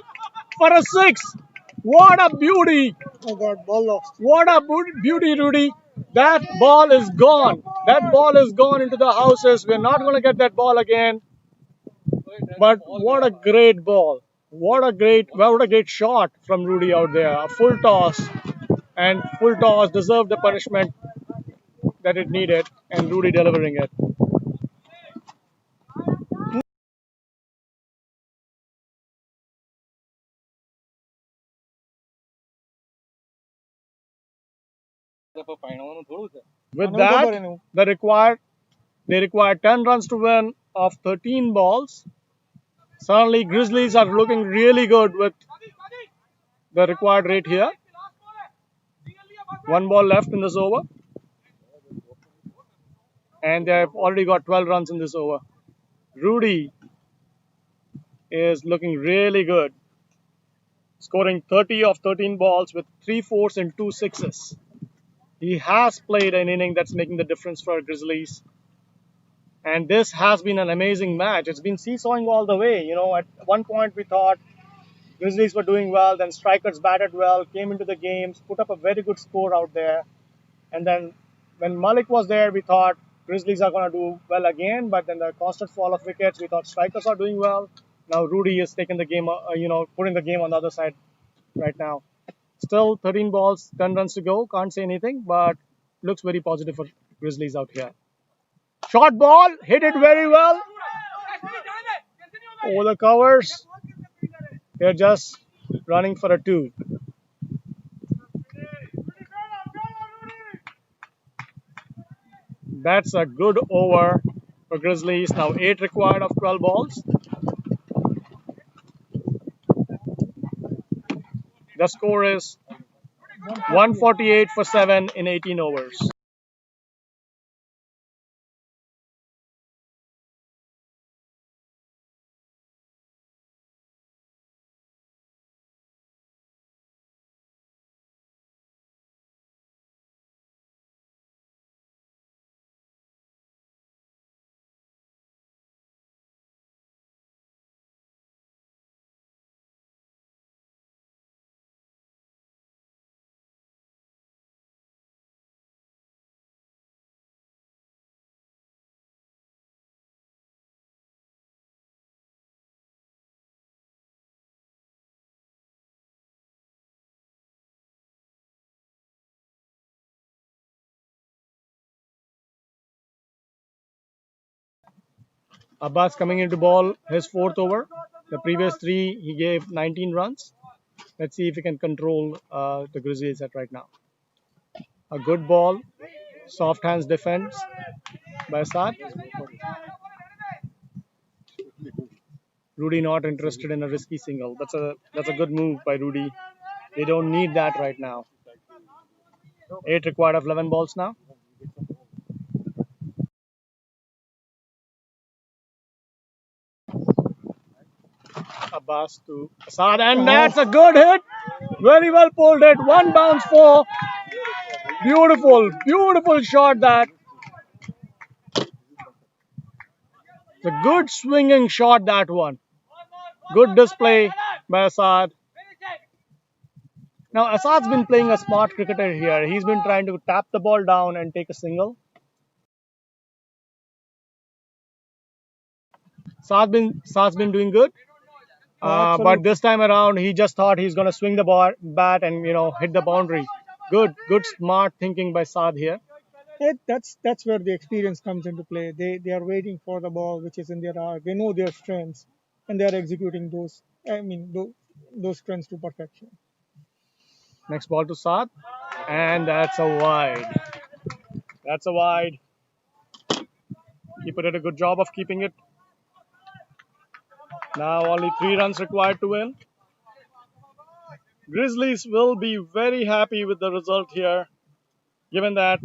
for a 6. What a beauty! Oh God, ball lost. What a beauty, Rudy. That ball is gone. That ball is gone into the houses. We're not going to get that ball again. But what a great ball. What a great shot from Rudy out there. A full toss. And full toss deserved the punishment that it needed. And Rudy delivering it. With that, they required 10 runs to win of 13 balls. Suddenly, Grizzlies are looking really good with the required rate here. 1 ball left in this over. And they've already got 12 runs in this over. Rudy is looking really good. Scoring 30 of 13 balls with 3 fours and 2 sixes. He has played an inning that's making the difference for Grizzlies. And this has been an amazing match. It's been seesawing all the way. At one point we thought Grizzlies were doing well, then Strikers batted well, came into the games, put up a very good score out there. And then when Malik was there, we thought Grizzlies are going to do well again. But then the constant fall of wickets, we thought Strikers are doing well. Now Rudy is taking the game, putting the game on the other side right now. Still 13 balls, 10 runs to go. Can't say anything, but looks very positive for Grizzlies out here. Short ball, hit it very well. Over the covers. They're just running for a 2. That's a good over for Grizzlies. Now 8 required of 12 balls. The score is 148 for 7 in 18 overs. Abbas coming into ball his fourth over. The previous three he gave 19 runs. Let's see if he can control the Grizzlies at right now. A good ball, soft hands defense by Assad. Rudy not interested in a risky single. That's a good move by Rudy. They don't need that right now. 8 required of 11 balls now. Abbas to Assad, and that's a good hit. Very well pulled it. One bounce for. Beautiful, beautiful shot that. It's a good swinging shot, that one. Good display by Assad. Now, Assad's been playing a smart cricketer here. He's been trying to tap the ball down and take a single. Assad's been doing good. But this time around, he just thought he's going to swing the bat and hit the boundary. Good, smart thinking by Saad here. That's where the experience comes into play. They are waiting for the ball which is in their arc. They know their strengths, and they are executing those. Those strengths to perfection. Next ball to Saad, and that's a wide. That's a wide. Keeper did a good job of keeping it. Now only 3 runs required to win. Grizzlies will be very happy with the result here, given that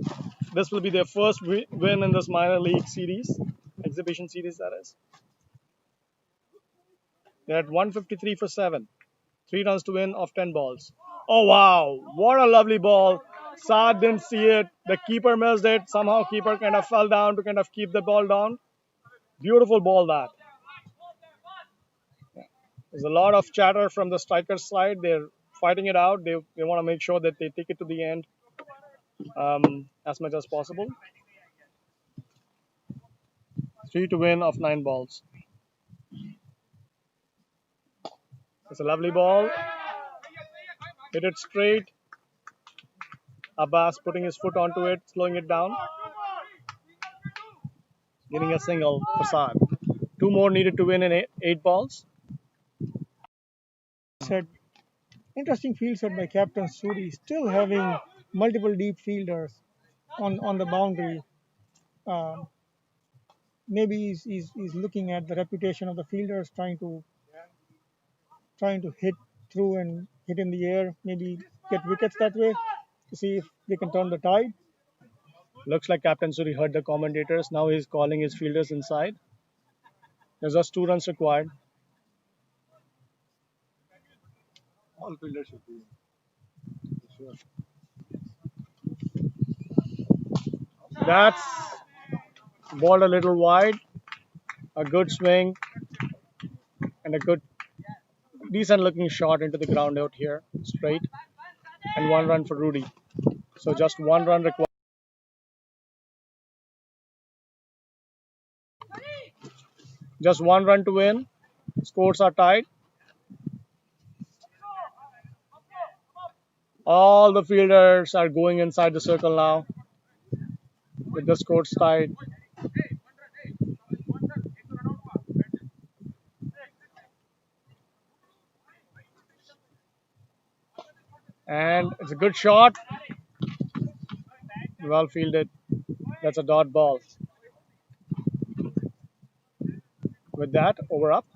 this will be their first win in this minor league series, exhibition series that is. They're at 153 for 7. 3 runs to win off 10 balls. Oh wow, what a lovely ball. Saad didn't see it. The keeper missed it. Somehow keeper kind of fell down to kind of keep the ball down. Beautiful ball that. There's a lot of chatter from the striker's side. They're fighting it out. They want to make sure that they take it to the end as much as possible. 3 to win of 9 balls. It's a lovely ball. Hit it straight. Abbas putting his foot onto it, slowing it down. Getting a single for Saad. 2 more needed to win in 8 balls. Interesting field set by Captain Suri, still having multiple deep fielders on the boundary. Maybe he's looking at the reputation of the fielders, trying to hit through and hit in the air, maybe get wickets that way to see if they can turn the tide. Looks like Captain Suri heard the commentators. Now he's calling his fielders inside. There's just 2 runs required. All fielders should be. Sure. That's balled a little wide. A good swing and a good, decent looking shot into the ground out here, straight. And 1 run for Rudy. So just 1 run required. Just 1 run to win. Scores are tied. All the fielders are going inside the circle now with the scores tied. And it's a good shot. Well fielded. That's a dot ball. With that, over up.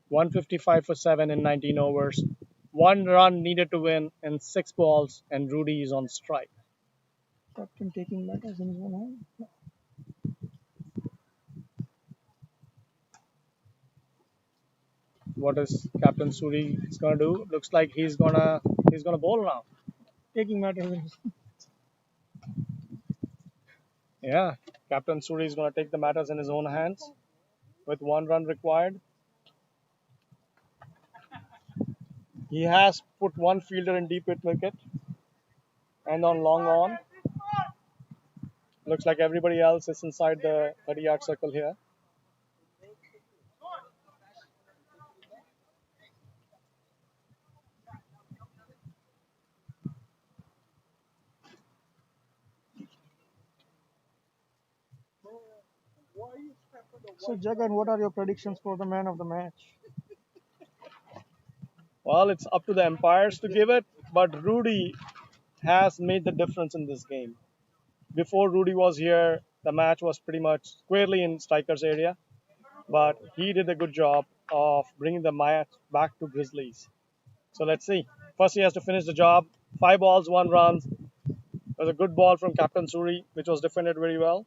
155 for 7 in 19 overs. One run needed to win in 6 balls, and Rudy is on strike. Captain taking matters in his own hand. What is Captain Suri gonna do? Looks like he's gonna bowl now. Taking matters in his Yeah, Captain Suri is gonna take the matters in his own hands with 1 run required. He has put one fielder in deep mid wicket and on long on. Looks like everybody else is inside the 30-yard circle here. So, Jagan, what are your predictions for the man of the match? Well, it's up to the umpires to give it, but Rudy has made the difference in this game. Before Rudy was here, the match was pretty much squarely in Striker's area, but he did a good job of bringing the match back to Grizzlies. So let's see. First, he has to finish the job. 5 balls, 1 run. It was a good ball from Captain Suri, which was defended very well.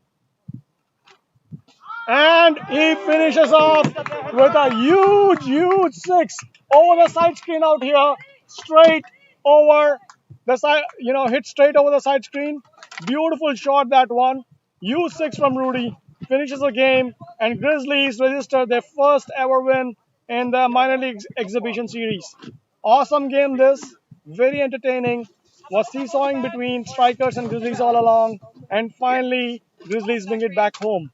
And he finishes off with a huge six over the side screen out here, straight over the side, hit straight over the side screen. Beautiful shot, that one. Huge six from Rudy, finishes the game, and Grizzlies register their first ever win in the minor league exhibition series. Awesome game, this. Very entertaining. Was seesawing between Strikers and Grizzlies all along, and finally, Grizzlies bring it back home.